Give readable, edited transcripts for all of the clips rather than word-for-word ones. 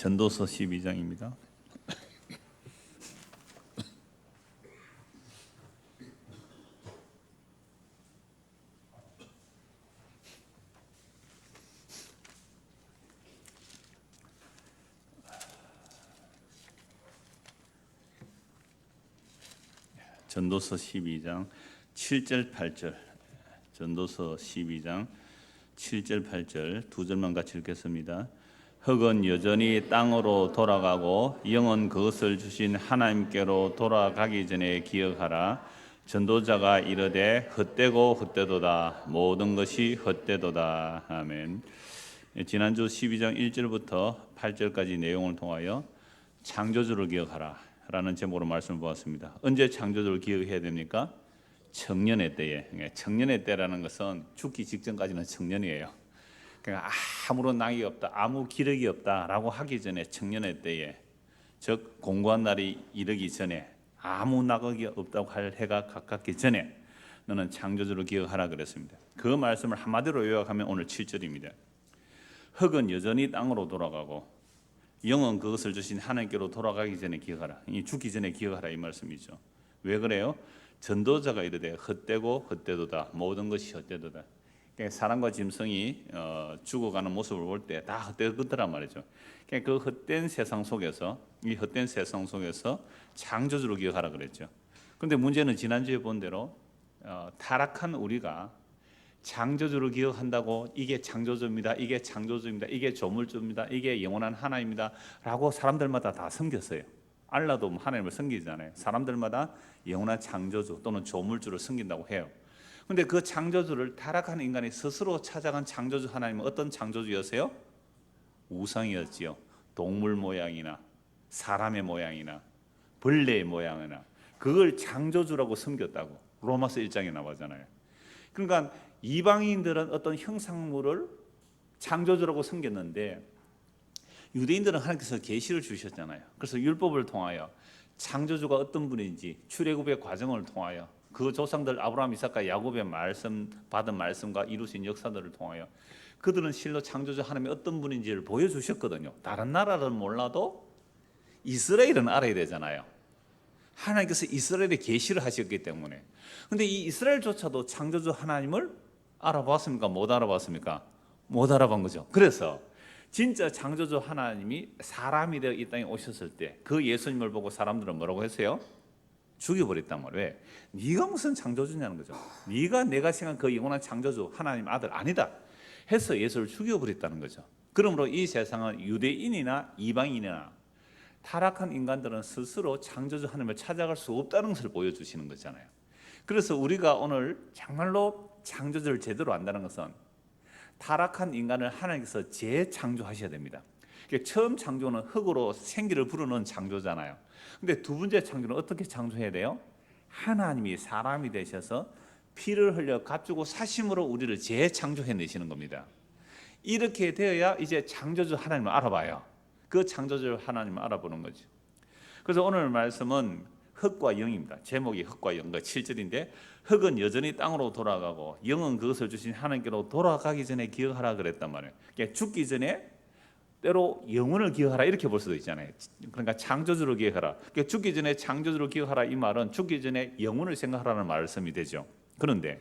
전도서 12장입니다. 전도서 12장 7절 8절. 전도서 12장 7절 8절 두 절만 같이 읽겠습니다. 흙은 여전히 땅으로 돌아가고 영은 그것을 주신 하나님께로 돌아가기 전에 기억하라. 전도자가 이르되 헛되고 헛되도다. 모든 것이 헛되도다. 아멘. 지난주 12장 1절부터 8절까지 내용을 통하여 창조주를 기억하라 라는 제목으로 말씀을 보았습니다. 언제 창조주를 기억해야 됩니까? 청년의 때에. 청년의 때라는 것은 죽기 직전까지는 청년이에요. 그러니까 아무런 낙이 없다, 아무 기력이 없다라고 하기 전에 청년의 때에, 즉 공고한 날이 이르기 전에, 아무 낙이 없다고 할 해가 가깝기 전에 너는 창조주를 기억하라 그랬습니다. 그 말씀을 한마디로 요약하면 오늘 7절입니다. 흙은 여전히 땅으로 돌아가고 영은 그것을 주신 하나님께로 돌아가기 전에 기억하라. 이 죽기 전에 기억하라 이 말씀이죠. 왜 그래요? 전도자가 이르되 헛되고 헛되도다. 모든 것이 헛되도다. 사람과 짐승이 죽어가는 모습을 볼 때 다 헛되더란 말이죠. 그 헛된 세상 속에서, 이 헛된 세상 속에서 창조주를 기억하라 그랬죠. 그런데 문제는 지난주에 본 대로 타락한 우리가 창조주를 기억한다고 이게 창조주입니다, 이게 창조주입니다, 이게 조물주입니다, 이게 영원한 하나님입니다 라고 사람들마다 다 섬겼어요. 알라도 하나님을 섬기잖아요. 사람들마다 영원한 창조주 또는 조물주를 섬긴다고 해요. 그런데 그 창조주를 타락한 인간이 스스로 찾아간 창조주 하나님은 어떤 창조주였어요? 우상이었지요. 동물 모양이나 사람의 모양이나 벌레의 모양이나 그걸 창조주라고 섬겼다고 로마서 1장에 나오잖아요. 그러니까 이방인들은 어떤 형상물을 창조주라고 섬겼는데 유대인들은 하나님께서 계시를 주셨잖아요. 그래서 율법을 통하여 창조주가 어떤 분인지 출애굽의 과정을 통하여 그 조상들 아브라함, 이삭과 야곱의 말씀 받은 말씀과 이루신 역사들을 통하여 그들은 실로 창조주 하나님이 어떤 분인지를 보여주셨거든요. 다른 나라는 몰라도 이스라엘은 알아야 되잖아요. 하나님께서 이스라엘에 계시를 하셨기 때문에. 그런데 이 이스라엘조차도 창조주 하나님을 알아봤습니까? 못 알아봤습니까? 못 알아본 거죠. 그래서 진짜 창조주 하나님이 사람이 되어 이 땅에 오셨을 때 그 예수님을 보고 사람들은 뭐라고 했어요? 죽여버렸단 말이에요. 왜? 네가 무슨 창조주냐는 거죠. 네가 내가 생각한 그 영원한 창조주 하나님 아들 아니다 해서 예수를 죽여버렸다는 거죠. 그러므로 이 세상은 유대인이나 이방인이나 타락한 인간들은 스스로 창조주 하나님을 찾아갈 수 없다는 것을 보여주시는 거잖아요. 그래서 우리가 오늘 정말로 창조주를 제대로 안다는 것은 타락한 인간을 하나님께서 재창조하셔야 됩니다. 처음 창조는 흙으로 생기를 불어넣은 창조잖아요. 근데 두 번째 창조는 어떻게 창조해야 돼요? 하나님이 사람이 되셔서 피를 흘려 값주고 사심으로 우리를 재창조해내시는 겁니다. 이렇게 되어야 이제 창조주 하나님을 알아봐요. 그 창조주 하나님을 알아보는 거죠. 그래서 오늘 말씀은 흙과 영입니다. 제목이 흙과 영, 7절인데 흙은 여전히 땅으로 돌아가고 영은 그것을 주신 하나님께로 돌아가기 전에 기억하라 그랬단 말이에요. 그러니까 죽기 전에 때로 영혼을 기억하라 이렇게 볼 수도 있잖아요. 그러니까 창조주를 기억하라. 그러니까 죽기 전에 창조주를 기억하라 이 말은 죽기 전에 영혼을 생각하라는 말씀이 되죠. 그런데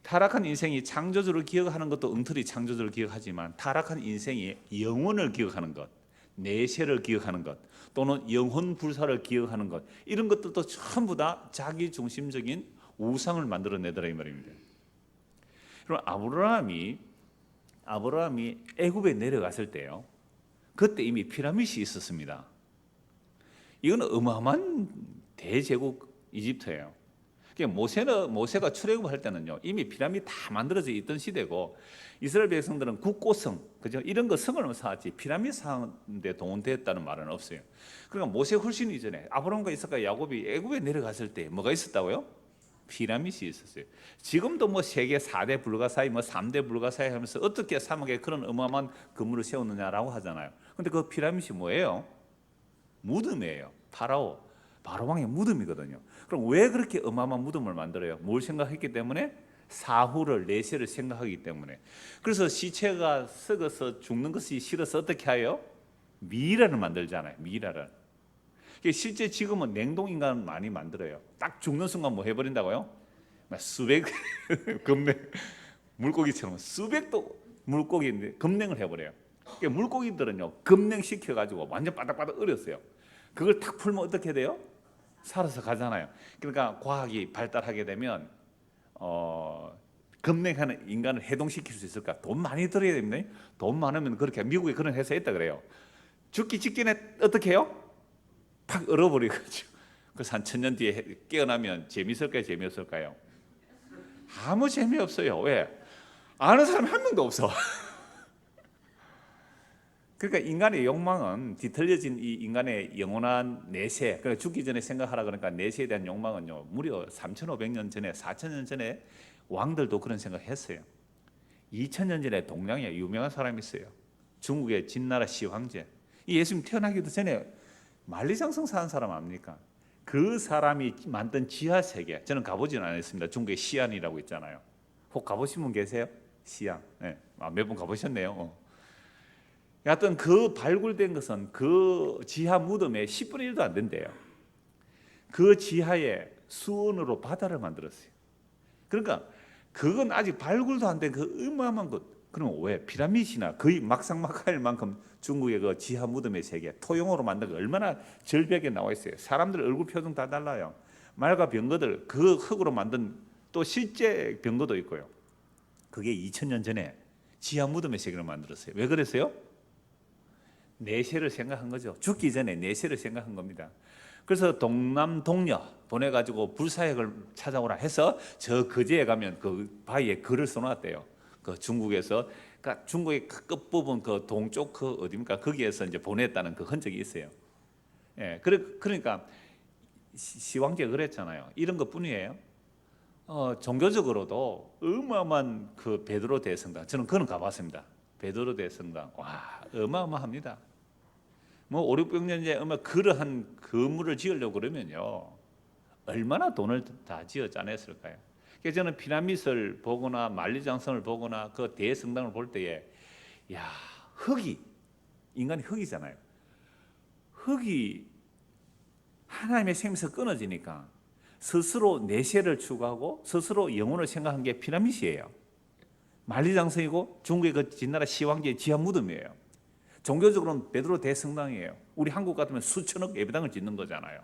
타락한 인생이 창조주를 기억하는 것도 엉터리 창조주를 기억하지만 타락한 인생이 영혼을 기억하는 것, 내세를 기억하는 것 또는 영혼 불사를 기억하는 것 이런 것들도 전부 다 자기 중심적인 우상을 만들어내더라 이 말입니다. 그럼 아브라함이 애굽에 내려갔을 때요. 그때 이미 피라미드이 있었습니다. 이건 어마어마한 대제국 이집트예요. 모세가 출애굽할 때는요 이미 피라미드 다 만들어져 있던 시대고 이스라엘 백성들은 국고성, 그죠? 이런 거 성을 쌓았지 피라미드 쌓는데 동원됐다는 말은 없어요. 그러니까 모세 훨씬 이전에 아브라함과 이삭과 야곱이 애굽에 내려갔을 때 뭐가 있었다고요? 피라미드이 있었어요. 지금도 뭐 세계 4대 불가사의, 뭐 3대 불가사의 하면서 어떻게 사막에 그런 어마어마한 건물을 세웠느냐라고 하잖아요. 근데 그 피라미드이 뭐예요? 무덤이에요. 바로 왕의 무덤이거든요. 그럼 왜 그렇게 어마어마한 무덤을 만들어요? 뭘 생각했기 때문에? 사후를, 내세를 생각하기 때문에. 그래서 시체가 썩어서 죽는 것이 싫어서 어떻게 해요? 미이라를 만들잖아요. 미이라를. 실제 지금은 냉동 인간 많이 만들어요. 딱 죽는 순간 뭐 해버린다고요? 수백 금냉 물고기처럼 수백도 물고기인데 금냉을 해버려요. 그러니까 물고기들은요 금냉 시켜가지고 완전 바닥바닥 얼었어요. 그걸 탁 풀면 어떻게 돼요? 살아서 가잖아요. 그러니까 과학이 발달하게 되면 금냉하는 인간을 해동시킬 수 있을까? 돈 많이 들어야 됩니다. 돈 많으면 그렇게 미국에 그런 회사 있다 그래요. 죽기 직전에 어떻게 해요? 팍 얼어버리거든요. 그래서 한 1000년 뒤에 깨어나면 재밌을까요? 재미없을까요? 아무 재미없어요. 왜? 아는 사람이 한 명도 없어. 그러니까 인간의 욕망은 뒤틀려진 이 인간의 영원한 내세, 그러니까 죽기 전에 생각하라 그러니까 내세에 대한 욕망은요 무려 3500년 전에 4000년 전에 왕들도 그런 생각했어요. 2000년 전에 동양에 유명한 사람이 있어요. 중국의 진나라 시황제. 이 예수님 태어나기도 전에 만리장성 사는 사람 압니까? 그 사람이 만든 지하세계, 저는 가보지는 않았습니다. 중국의 시안이라고 있잖아요. 혹 가보신 분 계세요? 시안. 네. 몇 분 가보셨네요. 여하튼 그 발굴된 것은 그 지하 무덤에 10분의 1도 안 된대요. 그 지하에 수원으로 바다를 만들었어요. 그러니까 그건 아직 발굴도 안 된 그 어마어마한 것. 그럼 왜 피라미드나 거의 막상막하일 만큼 중국의 그 지하 무덤의 세계 토용으로 만든 게 얼마나 절벽에 나와 있어요. 사람들 얼굴 표정 다 달라요. 말과 병거들 그 흙으로 만든 또 실제 병거도 있고요. 그게 2000년 전에 지하 무덤의 세계를 만들었어요. 왜 그랬어요? 내세를 생각한 거죠. 죽기 전에 내세를 생각한 겁니다. 그래서 동남 동녀 보내가지고 불사역을 찾아오라 해서 저 거제에 가면 그 바위에 글을 써놨대요. 그 중국에서, 그러니까 중국의 끝부분 그 동쪽 그 어디입니까? 거기에서 이제 보냈다는 그 흔적이 있어요. 예, 그러니까 시황제가 그랬잖아요. 이런 것뿐이에요. 종교적으로도 어마어마한 그 베드로 대성당, 저는 그건 가봤습니다. 베드로 대성당, 와 어마어마합니다. 뭐 5, 600년 전에 그러한 건물을 지으려고 그러면요 얼마나 돈을 다 지었지 않았을까요? 그래서 저는 피라미드를 보거나 만리장성을 보거나 그 대성당을 볼 때에 야 흙이 인간이 흙이잖아요. 흙이 하나님의 생명에서 끊어지니까 스스로 내세를 추구하고 스스로 영혼을 생각한 게 피라미드예요. 만리장성이고 중국의 그 진나라 시황제의 지하 무덤이에요. 종교적으로는 베드로 대성당이에요. 우리 한국 같으면 수천억 예배당을 짓는 거잖아요.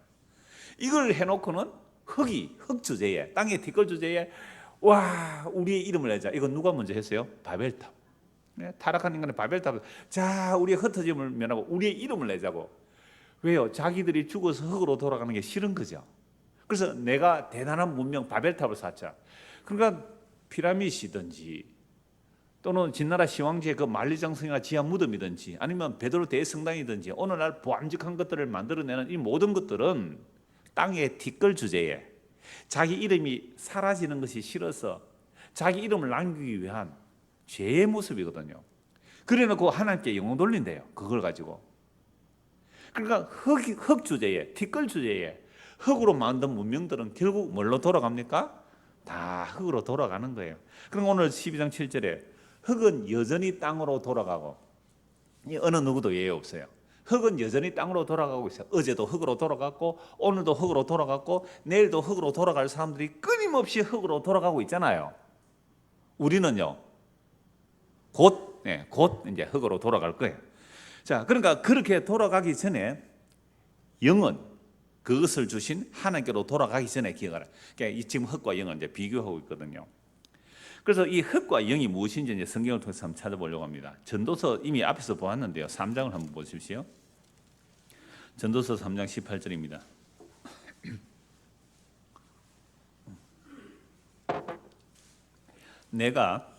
이걸 해놓고는 흙 주제에, 땅의 티끌 주제에 와 우리의 이름을 내자. 이거 누가 먼저 했어요? 바벨탑. 네, 타락한 인간의 바벨탑. 자 우리의 흩어짐을 면하고 우리의 이름을 내자고. 왜요? 자기들이 죽어서 흙으로 돌아가는 게 싫은 거죠. 그래서 내가 대단한 문명 바벨탑을 쌓자. 그러니까 피라미드이든지 또는 진나라 시황제의 그 만리장성이나 지하 무덤이든지 아니면 베드로 대성당이든지 오늘날 보암직한 것들을 만들어내는 이 모든 것들은 땅의 티끌 주제에 자기 이름이 사라지는 것이 싫어서 자기 이름을 남기기 위한 죄의 모습이거든요. 그래놓고 하나님께 영혼 돌린대요. 그걸 가지고. 그러니까 흙 주제에, 티끌 주제에 흙으로 만든 문명들은 결국 뭘로 돌아갑니까? 다 흙으로 돌아가는 거예요. 그럼 오늘 12장 7절에 흙은 여전히 땅으로 돌아가고, 어느 누구도 예외 없어요. 흙은 여전히 땅으로 돌아가고 있어요. 어제도 흙으로 돌아갔고 오늘도 흙으로 돌아갔고 내일도 흙으로 돌아갈 사람들이 끊임없이 흙으로 돌아가고 있잖아요. 우리는요 곧 이제 흙으로 돌아갈 거예요. 자, 그러니까 그렇게 돌아가기 전에 영은 그것을 주신 하나님께로 돌아가기 전에 기억하라. 그러니까 지금 흙과 영은 이제 비교하고 있거든요. 그래서 이 흙과 영이 무엇인지 이제 성경을 통해서 한번 찾아보려고 합니다. 전도서 이미 앞에서 보았는데요. 3장을 한번 보십시오. 전도서 3장 18절입니다. 내가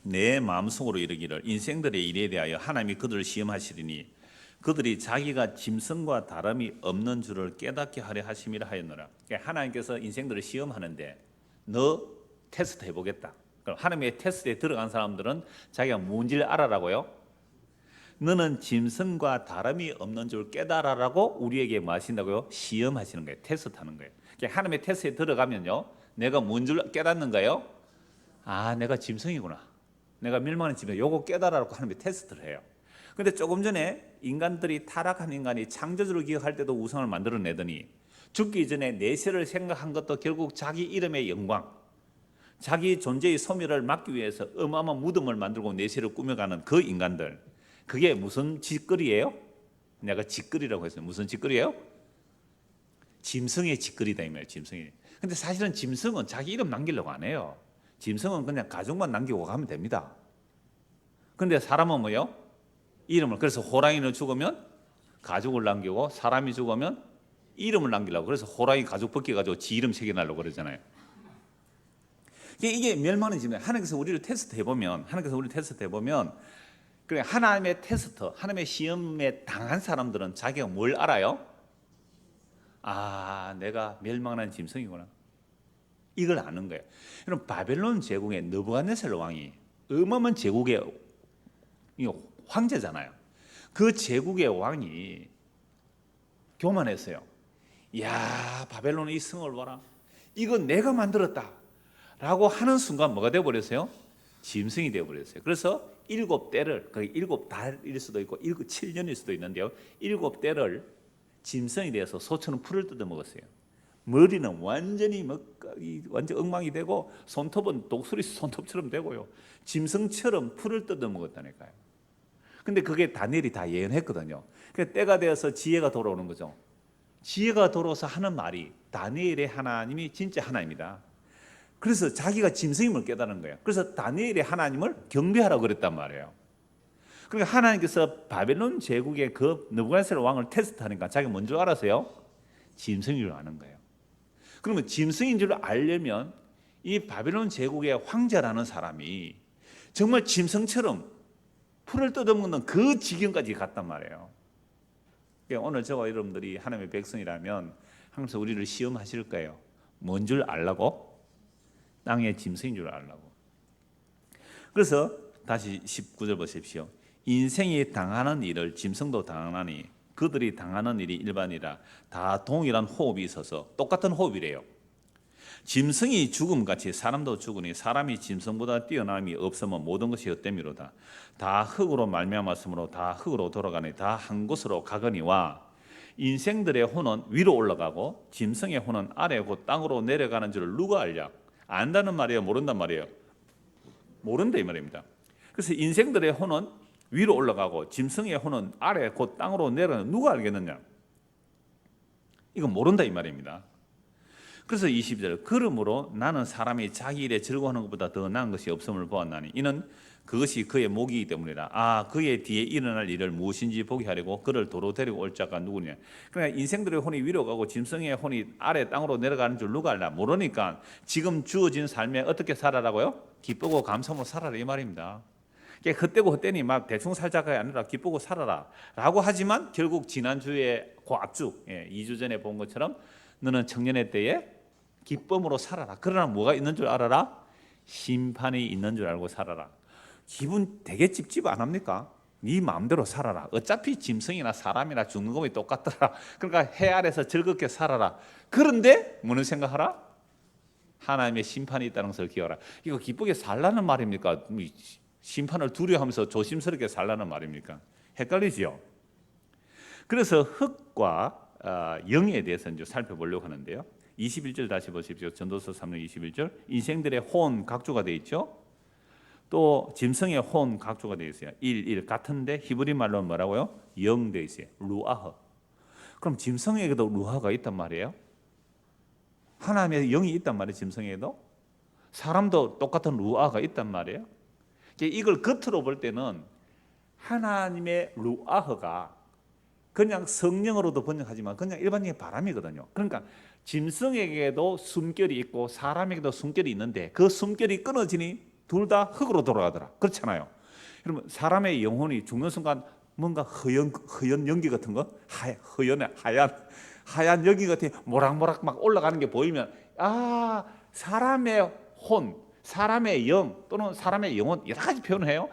내 마음속으로 이르기를 인생들의 일에 대하여 하나님이 그들을 시험하시리니 그들이 자기가 짐승과 다름이 없는 줄을 깨닫게 하려 하심이라 하였노라. 그러니까 하나님께서 인생들을 시험하는데 너 테스트 해보겠다. 그럼 하나님의 테스트에 들어간 사람들은 자기가 뭔지를 알아라고요. 너는 짐승과 다름이 없는 줄 깨달아라고 우리에게 뭐 하신다고요? 시험하시는 거예요. 테스트하는 거예요. 그러니까 하나님의 테스트에 들어가면요 내가 뭔 줄 깨닫는가요? 아 내가 짐승이구나. 내가 멸망하는 짐승. 요거 깨달아라고 하나님의 테스트를 해요. 근데 조금 전에 인간들이 타락한 인간이 창조주를 기억할 때도 우상을 만들어내더니 죽기 전에 내세를 생각한 것도 결국 자기 이름의 영광, 자기 존재의 소멸을 막기 위해서 어마어마한 무덤을 만들고 내세를 꾸며가는 그 인간들, 그게 무슨 짓거리예요? 내가 짓거리라고 했어요. 무슨 짓거리예요? 짐승의 짓거리다 이 말이에요. 짐승이. 근데 사실은 짐승은 자기 이름 남기려고 안 해요. 짐승은 그냥 가족만 남기고 가면 됩니다. 근데 사람은 뭐요? 이름을. 그래서 호랑이는 죽으면 가족을 남기고 사람이 죽으면 이름을 남기려고. 그래서 호랑이 가죽 벗겨가지고 지 이름 새겨달라고 그러잖아요. 이게 멸망의 짐승. 하나님께서 우리를 테스트해보면, 그래 하나님의 테스트, 하나님의 시험에 당한 사람들은 자기가 뭘 알아요? 아, 내가 멸망한 짐승이구나. 이걸 아는 거예요. 그럼 바벨론 제국의 느부갓네살 왕이 어마어마한 제국의 황제잖아요. 그 제국의 왕이 교만했어요. 야, 바벨론의 이 성을 봐라. 이거 내가 만들었다 라고 하는 순간 뭐가 되어버렸어요? 짐승이 되어버렸어요. 그래서 7대를, 거의 7달일 수도 있고 7년일 수도 있는데요, 7대를 짐승이 되어서 소처럼 풀을 뜯어먹었어요. 머리는 완전히 완전 엉망이 되고 손톱은 독수리 손톱처럼 되고요, 짐승처럼 풀을 뜯어먹었다니까요. 근데 그게 다니엘이 다 예언했거든요. 그러니까 때가 되어서 지혜가 돌아오는 거죠. 지혜가 돌아와서 하는 말이 다니엘의 하나님이 진짜 하나입니다. 그래서 자기가 짐승임을 깨달은 거예요. 그래서 다니엘의 하나님을 경배하라고 그랬단 말이에요. 그러니까 하나님께서 바벨론 제국의 그 느부갓네살 왕을 테스트하니까 자기가 뭔 줄 알았어요? 짐승인 줄 아는 거예요. 그러면 짐승인 줄 알려면 이 바벨론 제국의 황제라는 사람이 정말 짐승처럼 풀을 뜯어먹는 그 지경까지 갔단 말이에요. 그러니까 오늘 저와 여러분들이 하나님의 백성이라면 항상 우리를 시험하실 거예요. 뭔 줄 알라고? 땅의 짐승인 줄 알라고. 그래서 다시 19절 보십시오. 인생이 당하는 일을 짐승도 당하니 그들이 당하는 일이 일반이라. 다 동일한 호흡이 있어서 똑같은 호흡이래요. 짐승이 죽음같이 사람도 죽으니 사람이 짐승보다 뛰어남이 없으면 모든 것이 헛됨이로다. 다 흙으로 말미암았으므로 다 흙으로 돌아가니 다 한 곳으로 가거니와 인생들의 혼은 위로 올라가고 짐승의 혼은 아래 곧 땅으로 내려가는 줄 누가 알랴? 안다는 말이에요? 모른단 말이에요? 모른다 이 말입니다. 그래서 인생들의 혼은 위로 올라가고 짐승의 혼은 아래 곧 땅으로 내려가는 누가 알겠느냐? 이건 모른다 이 말입니다. 그래서 22절, 그러므로 나는 사람이 자기 일에 즐거워하는 것보다 더 나은 것이 없음을 보았나니 이는 그것이 그의 목이기 때문이라. 아, 그의 뒤에 일어날 일을 무엇인지 보게 하려고 그를 도로 데리고 올 자가 누구냐. 그러니까 인생들의 혼이 위로 가고 짐승의 혼이 아래 땅으로 내려가는 줄 누가 알라. 모르니까 지금 주어진 삶에 어떻게 살아라고요? 기쁘고 감사하며 살아라 이 말입니다. 그러니까 헛되고 헛되니 막 대충 살자가 아니라 기쁘고 살아라 라고 하지만 결국 지난주에 그 앞주 2주 전에 본 것처럼 너는 청년의 때에 기쁨으로 살아라. 그러나 뭐가 있는 줄 알아라? 심판이 있는 줄 알고 살아라. 기분 되게 찝찝 안 합니까? 네 마음대로 살아라. 어차피 짐승이나 사람이나 죽는 것이 똑같더라. 그러니까 해 아래서 즐겁게 살아라. 그런데 뭐는 생각하라? 하나님의 심판이 있다는 것을 기억하라. 이거 기쁘게 살라는 말입니까? 심판을 두려워하면서 조심스럽게 살라는 말입니까? 헷갈리지요? 그래서 흙과 영에 대해서 이제 살펴보려고 하는데요. 21절 다시 보십시오. 전도서 3장 21절. 인생들의 혼 각조가 되어 있죠. 또 짐승의 혼 각조가 되어 있어요. 1 같은데 히브리 말로 뭐라고요? 영 되어 있어요. 루아흐. 그럼 짐승에게도 루아가 있단 말이에요. 하나님의 영이 있단 말이에요. 짐승에게도. 사람도 똑같은 루아가 있단 말이에요. 이걸 겉으로 볼 때는 하나님의 루아흐가 그냥 성령으로도 번역하지만 그냥 일반적인 바람이거든요. 그러니까 짐승에게도 숨결이 있고 사람에게도 숨결이 있는데 그 숨결이 끊어지니 둘 다 흙으로 돌아가더라. 그렇잖아요. 여러분 사람의 영혼이 죽는 순간 뭔가 허연 연기 같은 거, 하얀 연기 같은 모락모락 막 올라가는 게 보이면 아, 사람의 혼, 사람의 영 또는 사람의 영혼 여러 가지 표현을 해요.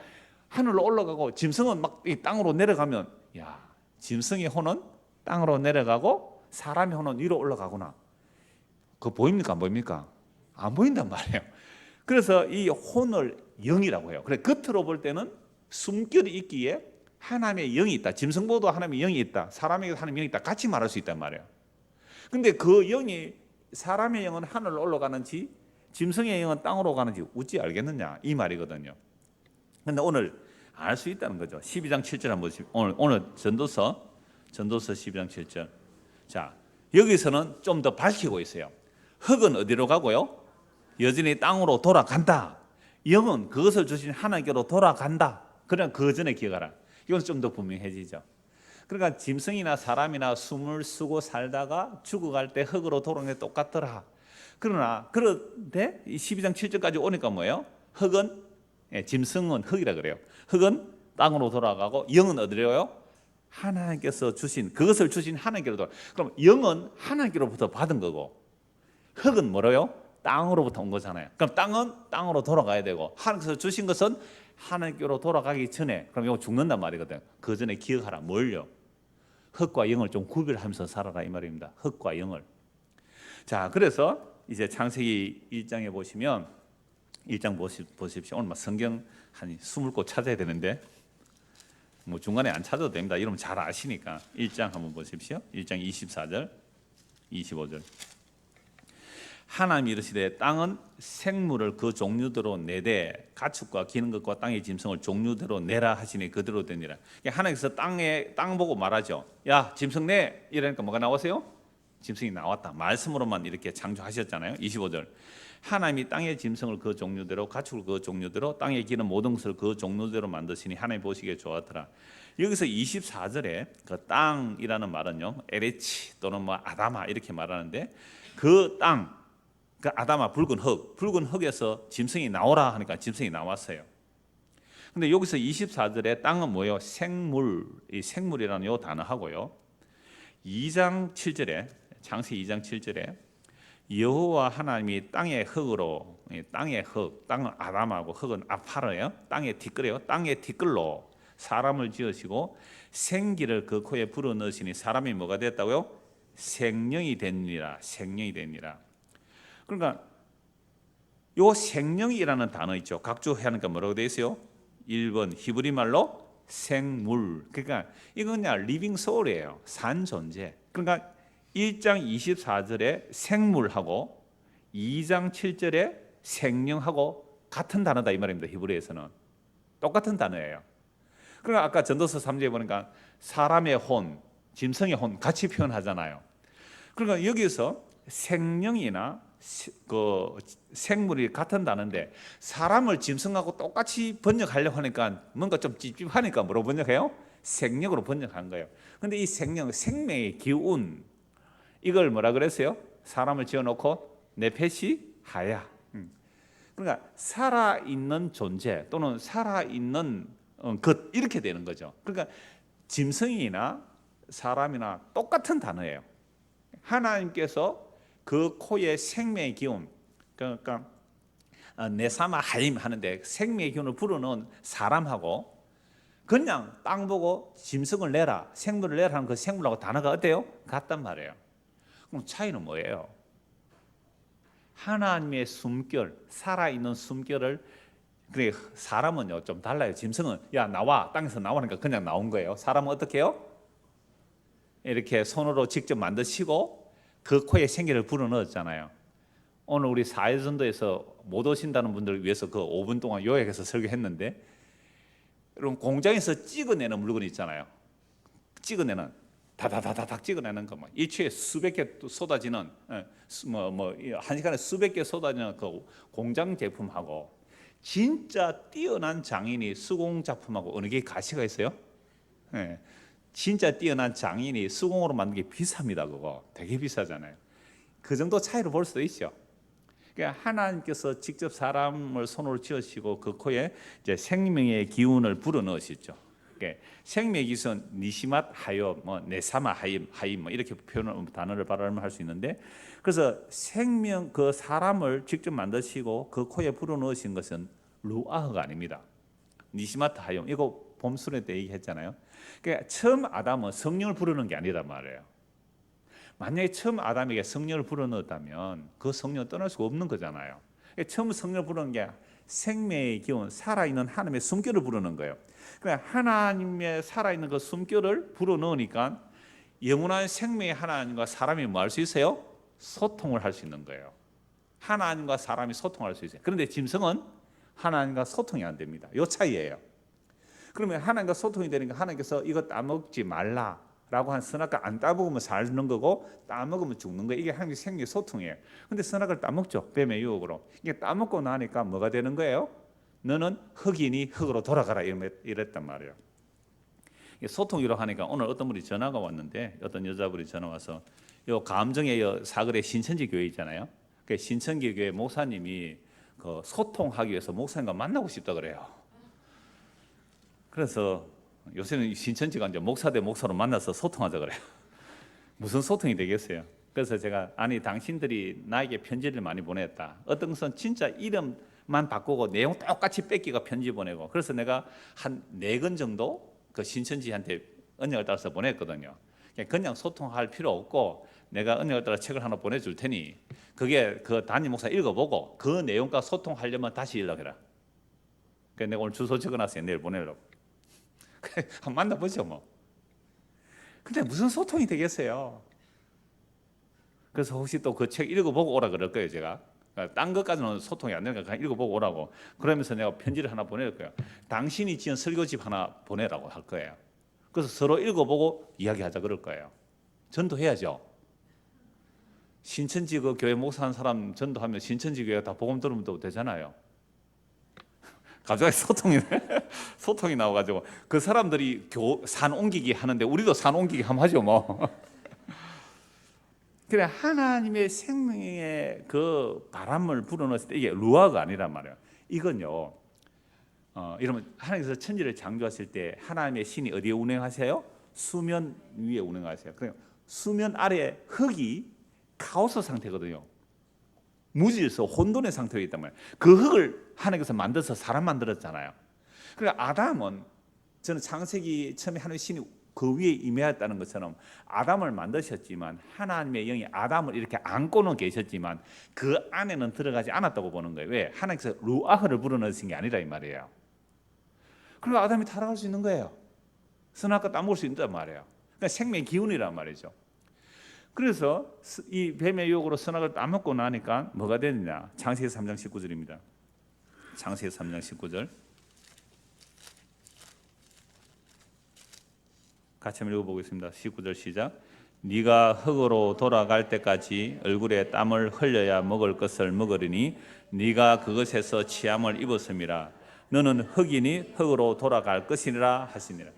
하늘로 올라가고 짐승은 막 이 땅으로 내려가면 야, 짐승의 혼은 땅으로 내려가고 사람의 혼은 위로 올라가구나. 그거 보입니까? 안 보입니까? 안 보인단 말이에요. 그래서 이 혼을 영이라고 해요. 그래 겉으로 볼 때는 숨결이 있기에 하나님의 영이 있다. 짐승보도 하나님의 영이 있다. 사람에게도 하나님의 영이 있다. 같이 말할 수 있단 말이에요. 근데 그 영이 사람의 영은 하늘로 올라가는지 짐승의 영은 땅으로 가는지 어찌 알겠느냐 이 말이거든요. 근데 오늘 알 수 있다는 거죠. 12장 7절 한번 보시죠. 오늘 전도서 12장 7절. 자, 여기서는 좀 더 밝히고 있어요. 흙은 어디로 가고요? 여전히 땅으로 돌아간다. 영은 그것을 주신 하나님께로 돌아간다. 그냥 그 전에 기억하라. 이건 좀 더 분명해지죠. 그러니까 짐승이나 사람이나 숨을 쉬고 살다가 죽어갈 때 흙으로 돌아오는 게 똑같더라. 그런데 이 12장 7절까지 오니까 뭐예요? 흙은 짐승은 흙이라 그래요. 흙은 땅으로 돌아가고 영은 어디로 가요? 하나님께서 주신 그것을 주신 하나님께로 돌아. 그럼 영은 하나님께로부터 받은 거고 흙은 뭐로요? 땅으로부터 온 거잖아요. 그럼 땅은 땅으로 돌아가야 되고 하나님께서 주신 것은 하나님께로 돌아가기 전에 그럼 이거 죽는단 말이거든. 그 전에 기억하라. 뭘요? 흙과 영을 좀 구별하면서 살아라 이 말입니다. 흙과 영을. 자, 그래서 이제 창세기 1장에 보시면 1장 보십시오. 오늘 막 성경 한 20곳 찾아야 되는데 뭐 중간에 안 찾아도 됩니다. 이러면 잘 아시니까 1장 한번 보십시오. 1장 24절 25절. 하나님이 이르시되 땅은 생물을 그 종류대로 내되 가축과 기는 것과 땅의 짐승을 종류대로 내라 하시니 그대로 되니라. 하나님께서 땅 보고 말하죠. 야 짐승 내 이러니까 뭐가 나오세요? 짐승이 나왔다. 말씀으로만 이렇게 창조하셨잖아요. 25절. 하나님이 땅의 짐승을 그 종류대로 가축을 그 종류대로 땅에 기는 모든 것을 그 종류대로 만드시니 하나님 보시기에 좋았더라. 여기서 24절에 그 땅이라는 말은요 에레치 또는 뭐 아다마 이렇게 말하는데 그 땅, 그 아다마 붉은 흙에서 짐승이 나오라 하니까 짐승이 나왔어요. 근데 여기서 24절에 땅은 뭐예요? 생물, 이 생물이라는 요 단어하고요 2장 7절에 창세기 2장 7절에 여호와 하나님이 땅의 흙으로 땅의 흙, 땅은 아담하고 흙은 아파르예요. 땅의 티끌이에요. 땅의 티끌로 사람을 지으시고 생기를 그 코에 불어넣으시니 사람이 뭐가 됐다고요? 생명이 되니라. 생명이 되니라. 그러니까 요 생명이라는 단어 있죠. 각주하니까 뭐라고 되어 있어요? 1번 히브리 말로 생물. 그러니까 이건 그냥 리빙 소울이에요. 산 존재. 그러니까 1장 24절에 생물하고 2장 7절에 생명하고 같은 단어다 이 말입니다. 히브리에서는 똑같은 단어예요. 그러니까 아까 전도서 3절에 보니까 사람의 혼, 짐승의 혼 같이 표현하잖아요. 그러니까 여기서 생명이나 그 생물이 같은 단어인데 사람을 짐승하고 똑같이 번역하려고 하니까 뭔가 좀 찝찝하니까 뭐로 번역해요? 생명으로 번역한 거예요. 근데 이 생명, 생명의 기운 이걸 뭐라 그랬어요? 사람을 지어놓고 네페시 하야. 그러니까 살아있는 존재 또는 살아있는 것 이렇게 되는 거죠. 그러니까 짐승이나 사람이나 똑같은 단어예요. 하나님께서 그 코에 생명의 기운, 그러니까 네사마 하임 하는데 생명의 기운을 불어넣은 사람하고 그냥 땅 보고 짐승을 내라, 생물을 내라 하는 그 생물하고 단어가 어때요? 같단 말이에요. 그럼 차이는 뭐예요? 하나님의 숨결, 살아있는 숨결을 그래 사람은요 좀 달라요. 짐승은 야 나와 땅에서 나오니까 그냥 나온 거예요. 사람은 어떻게 해요? 이렇게 손으로 직접 만드시고 그 코에 생기를 불어넣었잖아요. 오늘 우리 사회전도에서 못 오신다는 분들을 위해서 그 5분 동안 요약해서 설교했는데 여러분 공장에서 찍어내는 물건 있잖아요. 찍어내는 다다다다닥 찍어내는 거, 뭐 일초에 수백 개 쏟아지는 한 시간에 수백 개 쏟아지는 그 공장 제품하고 진짜 뛰어난 장인이 수공 작품하고 어느 게 가치가 있어요? 네. 진짜 뛰어난 장인이 수공으로 만든 게 비쌉니다. 그거 되게 비싸잖아요. 그 정도 차이로 볼 수도 있죠. 그러니까 하나님께서 직접 사람을 손으로 지으시고 그 코에 이제 생명의 기운을 불어넣으셨죠. 그러니까 생명의 기운은 니시맛 하요, 뭐 네사마 하임 뭐 이렇게 표현 단어를 발음할 수 있는데, 그래서 생명 그 사람을 직접 만드시고 그 코에 불어넣으신 것은 루아흐가 아닙니다. 니시마트 하요 이거 봄순에 때 얘기했잖아요. 그러니까 처음 아담은 성령을 불어넣은 게 아니란 말이에요. 만약에 처음 아담에게 성령을 불어넣었다면 그 성령을 떠날 수가 없는 거잖아요. 그러니까 처음 성령을 불어넣은 게 생명의 기운, 살아있는 하나님의 숨결을 불어넣은 거예요. 그러니까 하나님의 살아있는 그 숨결을 불어넣으니까 영원한 생명의 하나님과 사람이 뭐 할 수 있어요? 소통을 할 수 있는 거예요. 하나님과 사람이 소통할 수 있어요. 그런데 짐승은 하나님과 소통이 안 됩니다. 이 차이예요. 그러면 하나님과 소통이 되니까 하나님께서 이거 따먹지 말라라고 한 선악과 안 따먹으면 사는 거고 따먹으면 죽는 거예요. 이게 하나님의 생명의 소통이에요. 근데 선악을 따먹죠. 뱀의 유혹으로. 이게 따먹고 나니까 뭐가 되는 거예요? 너는 흙이니 흙으로 돌아가라 이랬단 말이에요. 소통이라고 하니까 오늘 어떤 분이 전화가 왔는데 어떤 여자분이 전화 와서 요 감정의 사거리 신천지 교회 있잖아요. 그 신천지 교회 목사님이 그 소통하기 위해서 목사님과 만나고 싶다 그래요. 그래서 요새는 신천지가 이제 목사 대 목사로 만나서 소통하자 그래요. 무슨 소통이 되겠어요? 그래서 제가 아니 당신들이 나에게 편지를 많이 보냈다. 어떤 것은 진짜 이름만 바꾸고 내용 똑같이 뺏기가 편지 보내고 그래서 내가 한 4건 정도 그 신천지한테 언약을 따라서 보냈거든요. 그냥 소통할 필요 없고 내가 언약을 따라 책을 하나 보내줄 테니 그게 그 담임 목사 읽어보고 그 내용과 소통하려면 다시 연락해라. 그래서 내가 오늘 주소 적어놨어요. 내일 보내려고. 한번 만나보죠 뭐. 근데 무슨 소통이 되겠어요? 그래서 혹시 또 그 책 읽어보고 오라 그럴 거예요 제가. 딴 것까지는 소통이 안 되니까 그냥 읽어보고 오라고. 그러면서 내가 편지를 하나 보낼 거예요. 당신이 지은 설교집 하나 보내라고 할 거예요. 그래서 서로 읽어보고 이야기하자 그럴 거예요. 전도해야죠. 신천지 그 교회 목사한 사람 전도하면 신천지 교회가 다 복음 들으면 또 되잖아요. 갑자기 소통이 나와가지고 그 사람들이 산 옮기기 하는데 우리도 산 옮기기 한번 하죠 뭐. 그래 하나님의 생명의 그 바람을 불어넣었을 때 이게 루아가 아니란 말이에요. 이건요. 이러면 하나님께서 천지를 창조하실 때 하나님의 신이 어디에 운행하세요? 수면 위에 운행하세요. 그러니까 수면 아래 흙이 카오스 상태거든요. 무질서 혼돈의 상태에 있단 말이에요. 그 흙을 하나님께서 만들어서 사람 만들었잖아요. 그러니까 아담은 저는 창세기 처음에 하나님의 신이 그 위에 임하였다는 것처럼 아담을 만드셨지만 하나님의 영이 아담을 이렇게 안고는 계셨지만 그 안에는 들어가지 않았다고 보는 거예요. 왜? 하나님께서 루아흐를 불어넣으신 게 아니라 이 말이에요. 그러니까 아담이 타락할 수 있는 거예요. 선악과 따먹을 수 있단 말이에요. 그러니까 생명의 기운이란 말이죠. 그래서 이 뱀의 유혹으로 선악을 따먹고 나니까 뭐가 되느냐? 창세기 3장 19절입니다. 창세기 3장 19절 같이 한번 읽어보겠습니다. 19절 시작. 네가 흙으로 돌아갈 때까지 얼굴에 땀을 흘려야 먹을 것을 먹으리니 네가 그것에서 취함을 입었음이라. 너는 흙이니 흙으로 돌아갈 것이니라 하시니라.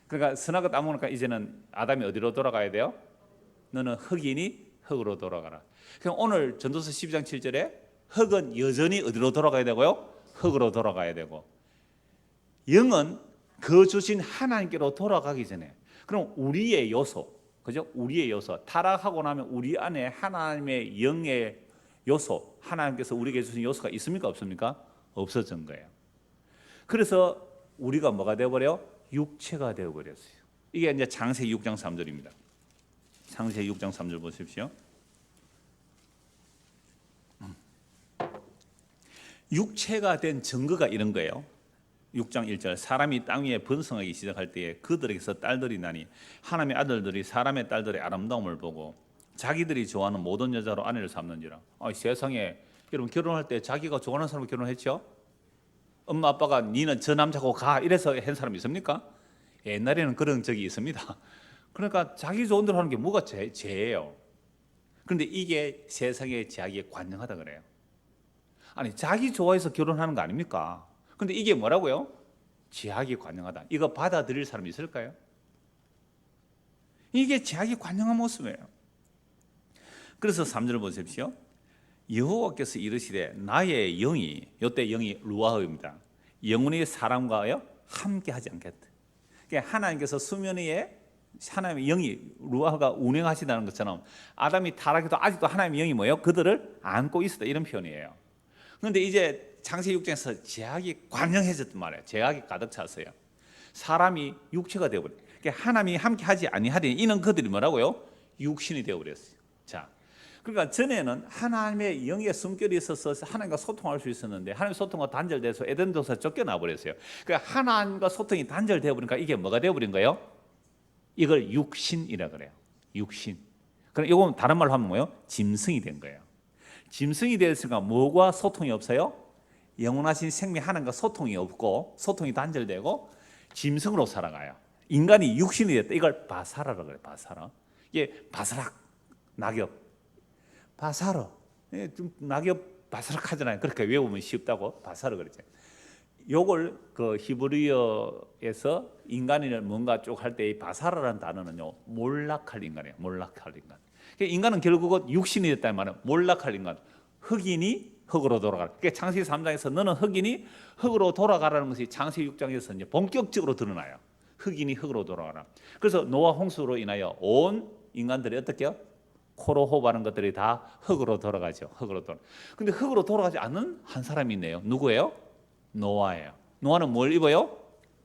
그러니까 선악을 따먹으니까 이제는 아담이 어디로 돌아가야 돼요? 너는 흙이니 흙으로 돌아가라. 그럼 오늘 전도서 12장 7절에 흙은 여전히 어디로 돌아가야 되고요? 흙으로 돌아가야 되고 영은 그 주신 하나님께로 돌아가기 전에 그럼 우리의 요소, 그죠? 우리의 요소 타락하고 나면 우리 안에 하나님의 영의 요소, 하나님께서 우리에게 주신 요소가 있습니까? 없습니까? 없어진 거예요. 그래서 우리가 뭐가 되어버려요? 육체가 되어버렸어요. 이게 이제 창세기 6장 3절입니다. 창세기 6장 3절 보십시오. 육체가 된 증거가 이런 거예요. 6장 1절 사람이 땅 위에 번성하기 시작할 때에 그들에게서 딸들이 나니 하나님의 아들들이 사람의 딸들의 아름다움을 보고 자기들이 좋아하는 모든 여자로 아내를 삼는지라. 세상에 여러분 결혼할 때 자기가 좋아하는 사람을 결혼했죠? 엄마 아빠가 니는 저 남자고 가 이래서 한 사람 있습니까? 옛날에는 그런 적이 있습니다. 그러니까 자기 좋은 대로 하는 게 뭐가 죄예요. 그런데 이게 세상의 제약에 관영하다 그래요. 아니 자기 좋아해서 결혼하는 거 아닙니까? 근데 이게 뭐라고요? 제약이 관영하다. 이거 받아들일 사람이 있을까요? 이게 제약이 관영한 모습이에요. 그래서 3절 보십시오. 여호와께서 이르시되 나의 영이 이때 영이 루아흐입니다. 영원히 사람과요 함께 하지 않겠다. 그러니까 하나님께서 수면 위에 하나님의 영이 루아흐가 운행하시다는 것처럼 아담이 타락해도 아직도 하나님의 영이 뭐예요? 그들을 안고 있었다 이런 표현이에요. 그런데 이제 창세기 6장에서 제약이 관영해졌단 말이에요. 제약이 가득 찼어요. 사람이 육체가 되어버려요. 그러니까 하나님이 함께 하지 아니하더니 이는 그들이 뭐라고요? 육신이 되어버렸어요. 자, 그러니까 전에는 하나님의 영의 숨결이 있어서 하나님과 소통할 수 있었는데 하나님 소통과 단절돼서 에덴 동산 쫓겨나 버렸어요. 그러니까 하나님과 소통이 단절되어 버리니까 이게 뭐가 되어 버린 거예요? 이걸 육신이라 그래요. 육신. 그럼 이건 다른 말로 하면 뭐예요? 짐승이 된 거예요. 짐승이 되었으니까 뭐가 소통이 없어요? 영원하신 생명 하나님과 소통이 없고 소통이 단절되고 짐승으로 살아가요. 인간이 육신이 됐다. 이걸 바사라라고 그래요. 바사라. 이게 바사락 낙엽. 바사라. 좀 낙엽 바사락하잖아요. 그렇게 외우면 쉽다고 바사라 그러죠. 요걸 그 히브리어에서 인간을 뭔가 쭉 할 때 이 바사라라는 단어는요 몰락할 인간이에요. 몰락할 인간. 그러니까 인간은 결국은 육신이 됐다는 말은 몰락할 인간. 흑인이 흑으로 돌아가라. 그러니까 창세기 3장에서 너는 흑인이 흑으로 돌아가라는 것이 창세기 6장에서 이제 본격적으로 드러나요. 흑인이 흑으로 돌아가라. 그래서 노아 홍수로 인하여 온 인간들이 어떻게요? 코로 호흡하는 것들이 다 흑으로 돌아가죠. 흑으로 돌아. 근데 흑으로 돌아가지 않은 한 사람이 있네요. 누구예요? 노아예요. 노아는 뭘 입어요?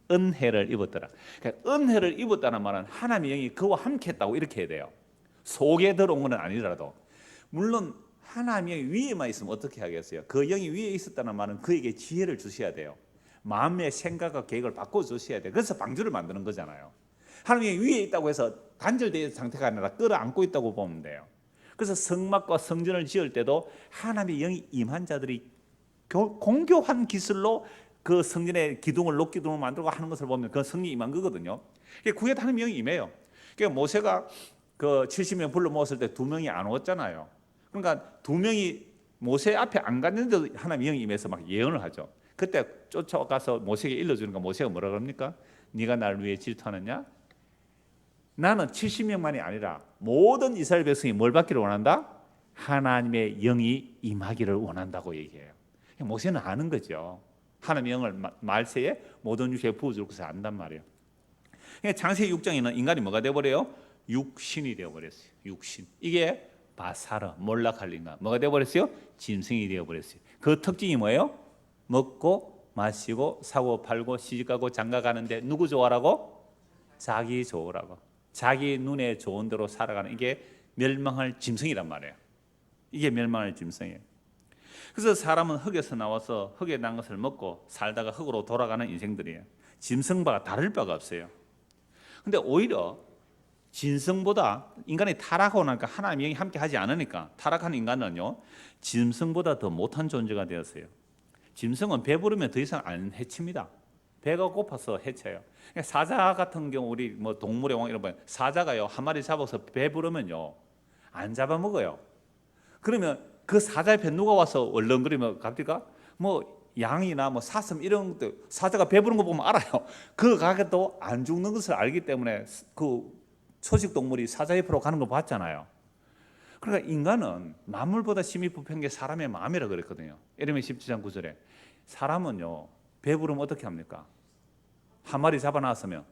은혜를 입었더라. 그러니까 은혜를 입었다는 말은 하나님의 영이 그와 함께했다고 이렇게 해야 돼요. 속에 들어온 건 아니더라도 물론 하나님의 영이 위에만 있으면 어떻게 하겠어요? 그 영이 위에 있었다는 말은 그에게 지혜를 주셔야 돼요. 마음의 생각과 계획을 바꿔주셔야 돼요. 그래서 방주를 만드는 거잖아요. 하나님의 위에 있다고 해서 단절된 상태가 아니라 끌어안고 있다고 보면 돼요. 그래서 성막과 성전을 지을 때도 하나님의 영이 임한 자들이 공교한 기술로 그 성전의 기둥을 녹기둥을 만들고 하는 것을 보면 그 성령이 임한 거거든요. 구약에 하나님의 영이 임해요. 그러니까 모세가 그 70명 불러 모았을 때 2명이 안 왔잖아요. 그러니까 2명이 모세 앞에 안 갔는데도 하나님의 영이 임해서 막 예언을 하죠. 그때 쫓아가서 모세에게 일러주니까 모세가 뭐라 그럽니까? 네가 나를 위해 질투하느냐? 나는 70명만이 아니라 모든 이스라엘 백성이 뭘 받기를 원한다? 하나님의 영이 임하기를 원한다고 얘기해요. 모세는 아는 거죠. 하나님의 영을 말세에 모든 육체에 부어줄 것을 안단 말이에요. 그러니까 창세기 6장에는 인간이 뭐가 되어버려요? 육신이 되어버렸어요. 육신. 이게 바사르, 몰락할 인간. 뭐가 되어버렸어요? 짐승이 되어버렸어요. 그 특징이 뭐예요? 먹고 마시고 사고 팔고 시집가고 장가가는데 누구 좋아라고? 자기 좋으라고. 자기 눈에 좋은 대로 살아가는 이게 멸망할 짐승이란 말이에요. 이게 멸망할 짐승이에요. 그래서 사람은 흙에서 나와서 흙에 난 것을 먹고 살다가 흙으로 돌아가는 인생들이에요. 짐승과 다를 바가 없어요. 근데 오히려 짐승보다 인간이 타락하고 나니까 하나님의 영이 함께 하지 않으니까 타락한 인간은요 짐승보다 더 못한 존재가 되었어요. 짐승은 배부르면 더 이상 안 해칩니다. 배가 고파서 해쳐요. 사자 같은 경우 우리 뭐 동물의 왕 이런 거 사자가요 한 마리 잡아서 배부르면요 안 잡아먹어요. 그러면 그 사자 옆에 누가 와서 얼렁거리면 갑니까? 뭐 양이나 뭐 사슴 이런 것들 사자가 배부른 거 보면 알아요. 그 가게도 안 죽는 것을 알기 때문에 그 초식 동물이 사자 옆으로 가는 거 봤잖아요. 그러니까 인간은 만물보다 심히 부패한 게 사람의 마음이라 그랬거든요. 예레미야 17장 9절에 사람은요 배부르면 어떻게 합니까? 한 마리 잡아놨으면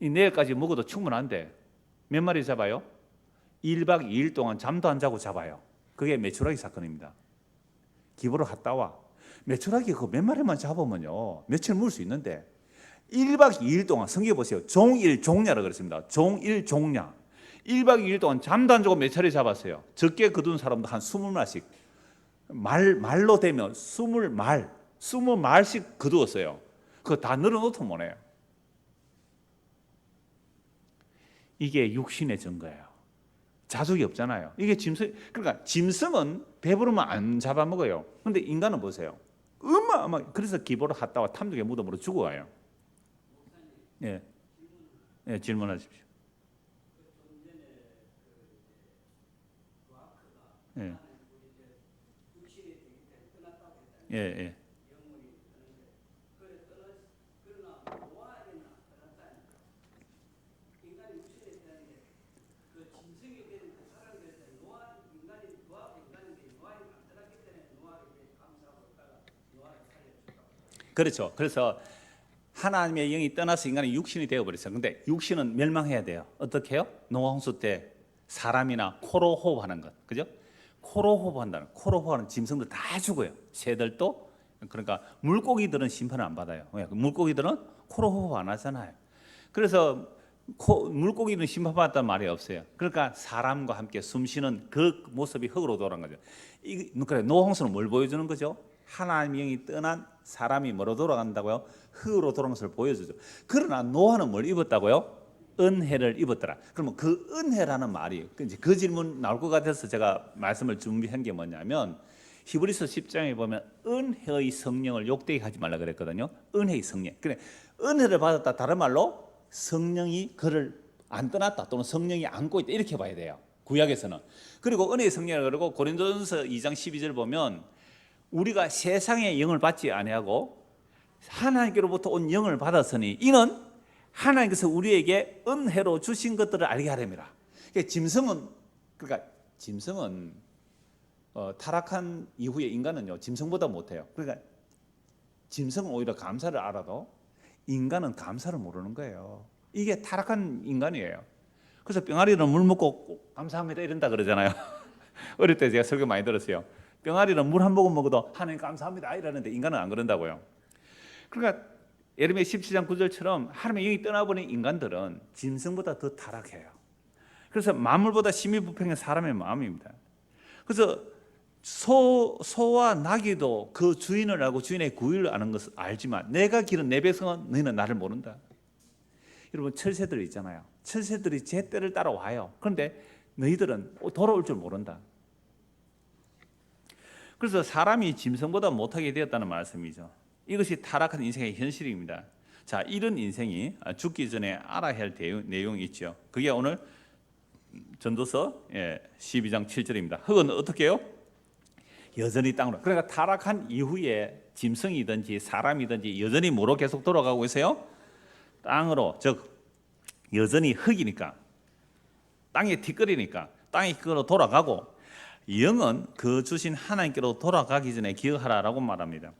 이 내일까지 먹어도 충분한데 몇 마리 잡아요? 1박 2일 동안 잠도 안 자고 잡아요. 그게 메추라기 사건입니다. 기부를 갔다 와. 메추라기 그 몇 마리만 잡으면요 며칠 물 수 있는데 1박 2일 동안 성경에 보세요. 종일 종냐라고 그랬습니다. 종일 종냐. 1박 2일 동안 잠도 안 자고 몇 차례 잡았어요. 적게 거둔 사람도 한 20마리씩 말로 되면 20말씩 거두었어요. 그거 다 늘어놓고 뭐네요. 이게 육신의 증거예요. 자족이 없잖아요. 이게 짐승, 그러니까 짐승은 배부르면 안 잡아먹어요. 근데 인간은 보세요. 그래서 기부를 갔다 와 탐욕의 무덤으로 죽어가요. 예, 예, 질문하십시오. 예, 예, 예. 그렇죠. 그래서 하나님의 영이 떠나서 인간이 육신이 되어버렸어요. 근데 육신은 멸망해야 돼요. 어떻게 해요? 노아 홍수 때 사람이나 코로 호흡하는 것, 그죠? 코로 호흡한다는, 코로 호흡하는 짐승들 다 죽어요. 새들도. 그러니까 물고기들은 심판을 안 받아요. 왜? 물고기들은 코로 호흡 안 하잖아요. 그래서 물고기는 심판받았다는 말이 없어요. 그러니까 사람과 함께 숨쉬는 그 모습이 흙으로 돌아간 거죠. 그래, 노홍수는 뭘 보여주는 거죠? 하나님의 영이 떠난 사람이 뭐로 돌아간다고요? 흙으로 돌아간 것을 보여주죠. 그러나 노아는 뭘 입었다고요? 은혜를 입었더라. 그러면 그 은혜라는 말이 이제 그 질문 나올 것 같아서 제가 말씀을 준비한 게 뭐냐면 히브리서 10장에 보면 은혜의 성령을 욕되게 하지 말라 그랬거든요. 은혜의 성령. 그래, 은혜를 받았다 다른 말로 성령이 그를 안 떠났다 또는 성령이 안고 있다 이렇게 봐야 돼요. 구약에서는. 그리고 은혜의 성령을 그러고 고린도전서 2장 12절 보면 우리가 세상의 영을 받지 아니하고 하나님께로부터 온 영을 받았으니 이는 하나님께서 우리에게 은혜로 주신 것들을 알게 하렵니다. 짐승은 타락한 이후에 인간은요 짐승보다 못해요. 그러니까 짐승은 오히려 감사를 알아도 인간은 감사를 모르는 거예요. 이게 타락한 인간이에요. 그래서 병아리는 물 먹고 감사합니다 이런다 그러잖아요. 어릴 때 제가 설교 많이 들었어요. 병아리는 물 한 모금 먹어도 하나님 감사합니다 이러는데 인간은 안 그런다고요. 그러니까 예레미야 17장 9절처럼 하나님의 영이 떠나버린 인간들은 짐승보다 더 타락해요. 그래서 만물보다 심히 부패한 사람의 마음입니다. 그래서 소와 나귀도 그 주인을 알고 주인의 구의를 아는 것을 알지만 내가 기른 내 백성은 너희는 나를 모른다. 여러분 철새들 있잖아요. 철새들이 제 때를 따라와요. 그런데 너희들은 돌아올 줄 모른다. 그래서 사람이 짐승보다 못하게 되었다는 말씀이죠. 이것이 타락한 인생의 현실입니다. 자, 이런 인생이 죽기 전에 알아야 할 내용이 있죠. 그게 오늘 전도서 12장 7절입니다. 흙은 어떻게 해요? 여전히 땅으로. 그러니까 타락한 이후에 짐승이든지 사람이든지 여전히 뭐로 계속 돌아가고 있어요? 땅으로. 즉 여전히 흙이니까 땅에 티끌이니까 땅에 그걸로 돌아가고 영은 그 주신 하나님께로 돌아가기 전에 기억하라라고 말합니다.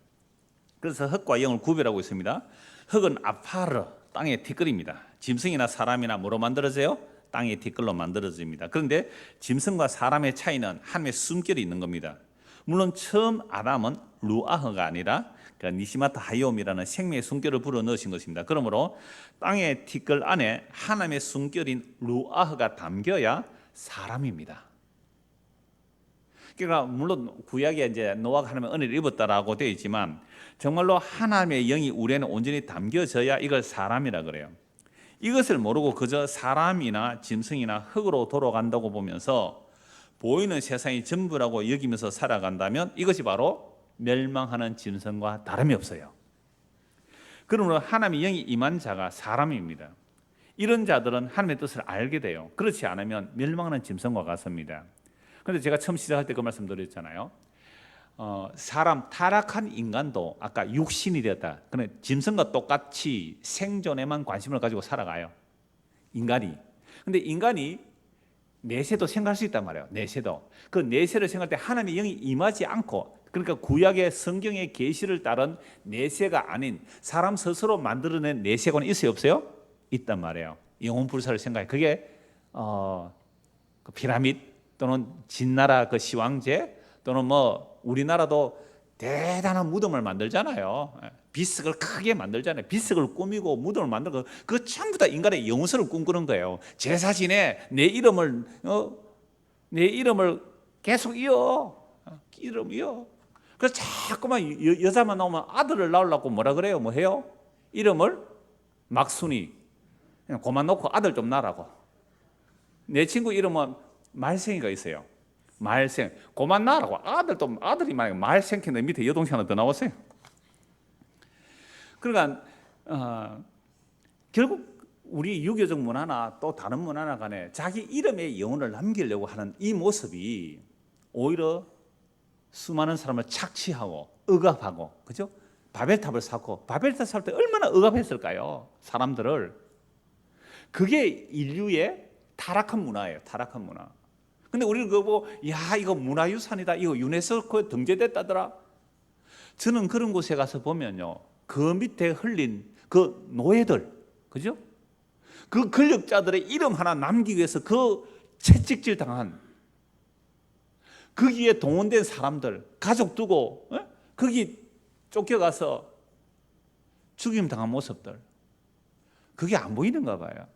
그래서 흙과 영을 구별하고 있습니다. 흙은 아파르, 땅의 티끌입니다. 짐승이나 사람이나 뭐로 만들어져요? 땅의 티끌로 만들어집니다. 그런데 짐승과 사람의 차이는 하나님의 숨결이 있는 겁니다. 물론 처음 아담은 루아흐가 아니라 니시마타 하이옴이라는 생명의 숨결을 불어넣으신 것입니다. 그러므로 땅의 티끌 안에 하나님의 숨결인 루아흐가 담겨야 사람입니다. 그러니까 물론 구약에 이제 노아가 하나님의 은혜를 입었다라고 되어 있지만 정말로 하나님의 영이 우리에는 온전히 담겨져야 이걸 사람이라 그래요. 이것을 모르고 그저 사람이나 짐승이나 흙으로 돌아간다고 보면서 보이는 세상이 전부라고 여기면서 살아간다면 이것이 바로 멸망하는 짐승과 다름이 없어요. 그러므로 하나님의 영이 임한 자가 사람입니다. 이런 자들은 하나님의 뜻을 알게 돼요. 그렇지 않으면 멸망하는 짐승과 같습니다. 그런데 제가 처음 시작할 때 그 말씀 드렸잖아요. 사람 타락한 인간도 아까 육신이 되었다. 그런데 짐승과 똑같이 생존에만 관심을 가지고 살아가요. 인간이. 근데 인간이 내세도 생각할 수 있단 말이에요. 내세도. 그 내세를 생각할 때 하나님의 영이 임하지 않고 그러니까 구약의 성경의 계시를 따른 내세가 아닌 사람 스스로 만들어낸 내세관이 있어요 없어요? 있단 말이에요. 영혼 불사를 생각해. 그게 그 피라미드 또는 진나라 그 시황제 또는 뭐 우리나라도 대단한 무덤을 만들잖아요. 비석을 크게 만들잖아요. 비석을 꾸미고 무덤을 만들고 그 전부 다 인간의 영혼을 꿈꾸는 거예요. 제사진에 내 이름을 계속 이름 이어. 그래서 자꾸만 여자만 나오면 아들을 낳으려고 뭐라 그래요? 뭐 해요? 이름을 막순이. 그만 놓고 아들 좀 낳으라고. 내 친구 이름은 말생이가 있어요. 말생. 그만 낳으라고. 아들이 만약에 말생인데 밑에 여동생 하나 더 나왔어요. 그러니까 결국 우리 유교적 문화나 또 다른 문화나 간에 자기 이름에 영혼을 남기려고 하는 이 모습이 오히려 수많은 사람을 착취하고 억압하고, 그죠? 바벨탑을 쌓고 바벨탑 살 때 얼마나 억압했을까요? 사람들을. 그게 인류의 타락한 문화예요. 타락한 문화. 근데 우리는 그거 보고 야 이거 문화유산이다. 이거 유네스코에 등재됐다더라. 저는 그런 곳에 가서 보면요. 그 밑에 흘린 그 노예들, 그죠? 그 권력자들의 이름 하나 남기기 위해서 그 채찍질 당한 거기에 동원된 사람들, 가족 두고 거기 쫓겨가서 죽임 당한 모습들, 그게 안 보이는가 봐요.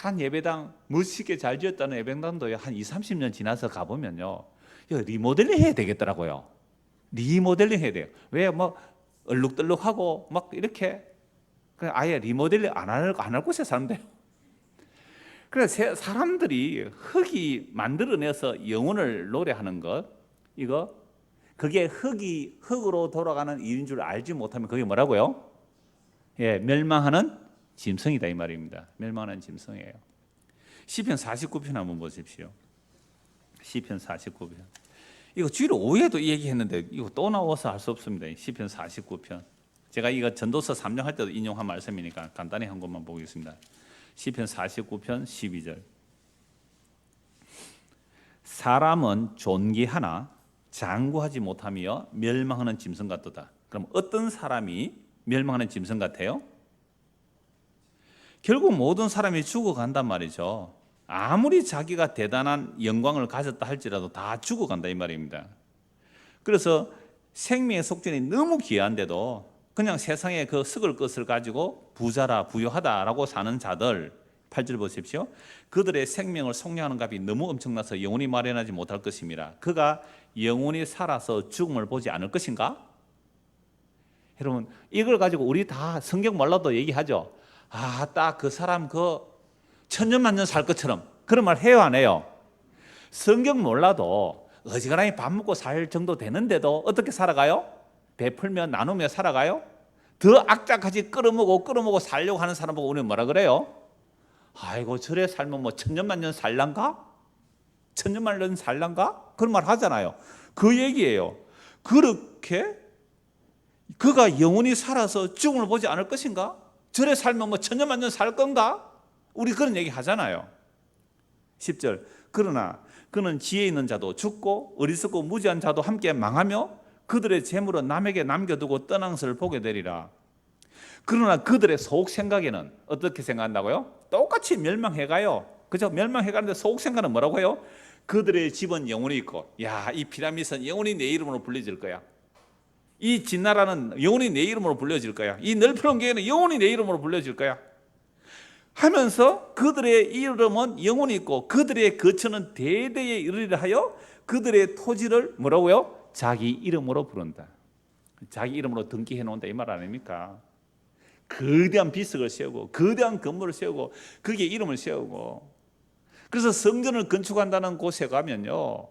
한 예배당 멋있게 잘 지었다는 예배당도 한 20-30년 지나서 가보면요, 이거 리모델링 해야 되겠더라고요. 리모델링 해야 돼요. 왜 뭐 얼룩덜룩하고 막 이렇게 그냥 아예 리모델링 안 할 곳에 사는데요. 그래서 사람들이 흙이 만들어내서 영혼을 노래하는 것, 그게 흙으로 돌아가는 일인 줄 알지 못하면 그게 뭐라고요? 예, 멸망하는 짐승이다 이 말입니다. 멸망하는 짐승이에요. 시편 49편 한번 보십시오. 시편 49편. 이거 주일 오후에도 이 얘기했는데 이거 또 나와서 할 수 없습니다. 시편 49편. 제가 이거 전도서 3장 할 때도 인용한 말씀이니까 간단히 한 것만 보겠습니다. 시편 49편 12절. 사람은 존귀하나 장구하지 못하며 멸망하는 짐승 같도다. 그럼 어떤 사람이 멸망하는 짐승 같아요? 결국 모든 사람이 죽어간단 말이죠. 아무리 자기가 대단한 영광을 가졌다 할지라도 다 죽어간다 이 말입니다. 그래서 생명의 속전이 너무 귀한데도 그냥 세상에 그 썩을 것을 가지고 부자라 부유하다라고 사는 자들, 8절 보십시오. 그들의 생명을 속량하는 값이 너무 엄청나서 영원히 마련하지 못할 것입니다. 그가 영원히 살아서 죽음을 보지 않을 것인가? 여러분, 이걸 가지고 우리 다 성경 몰라도 얘기하죠. 딱 그 사람 천년만년 살 것처럼 그런 말 해요 안 해요? 성경 몰라도 어지간하게 밥 먹고 살 정도 되는데도 어떻게 살아가요? 베풀며 나누며 살아가요? 더 악착같이 끌어먹고 살려고 하는 사람 보고 우리는 뭐라 그래요? 아이고 저래 살면 뭐 천년만년 살란가? 천년만년 살란가? 그런 말 하잖아요. 그 얘기예요. 그렇게 그가 영원히 살아서 죽음을 보지 않을 것인가? 저래 살면 뭐 천년만년 살 건가? 우리 그런 얘기 하잖아요. 10절. 그러나 그는 지혜 있는 자도 죽고 어리석고 무지한 자도 함께 망하며 그들의 재물은 남에게 남겨두고 떠난 것을 보게 되리라. 그러나 그들의 속 생각에는 어떻게 생각한다고요? 똑같이 멸망해가요. 그죠? 멸망해가는데 속 생각은 뭐라고 해요? 그들의 집은 영원히 있고, 이 피라미드는 영원히 내 이름으로 불려질 거야. 이 진나라는 영원히 내 이름으로 불려질 거야. 이 넓은 교회는 영원히 내 이름으로 불려질 거야. 하면서 그들의 이름은 영원히 있고 그들의 거처는 대대에 이르리라 하여 그들의 토지를 뭐라고요? 자기 이름으로 부른다. 자기 이름으로 등기해 놓는다 이 말 아닙니까? 거대한 비석을 세우고 거대한 건물을 세우고 거기에 이름을 세우고, 그래서 성전을 건축한다는 곳에 가면요,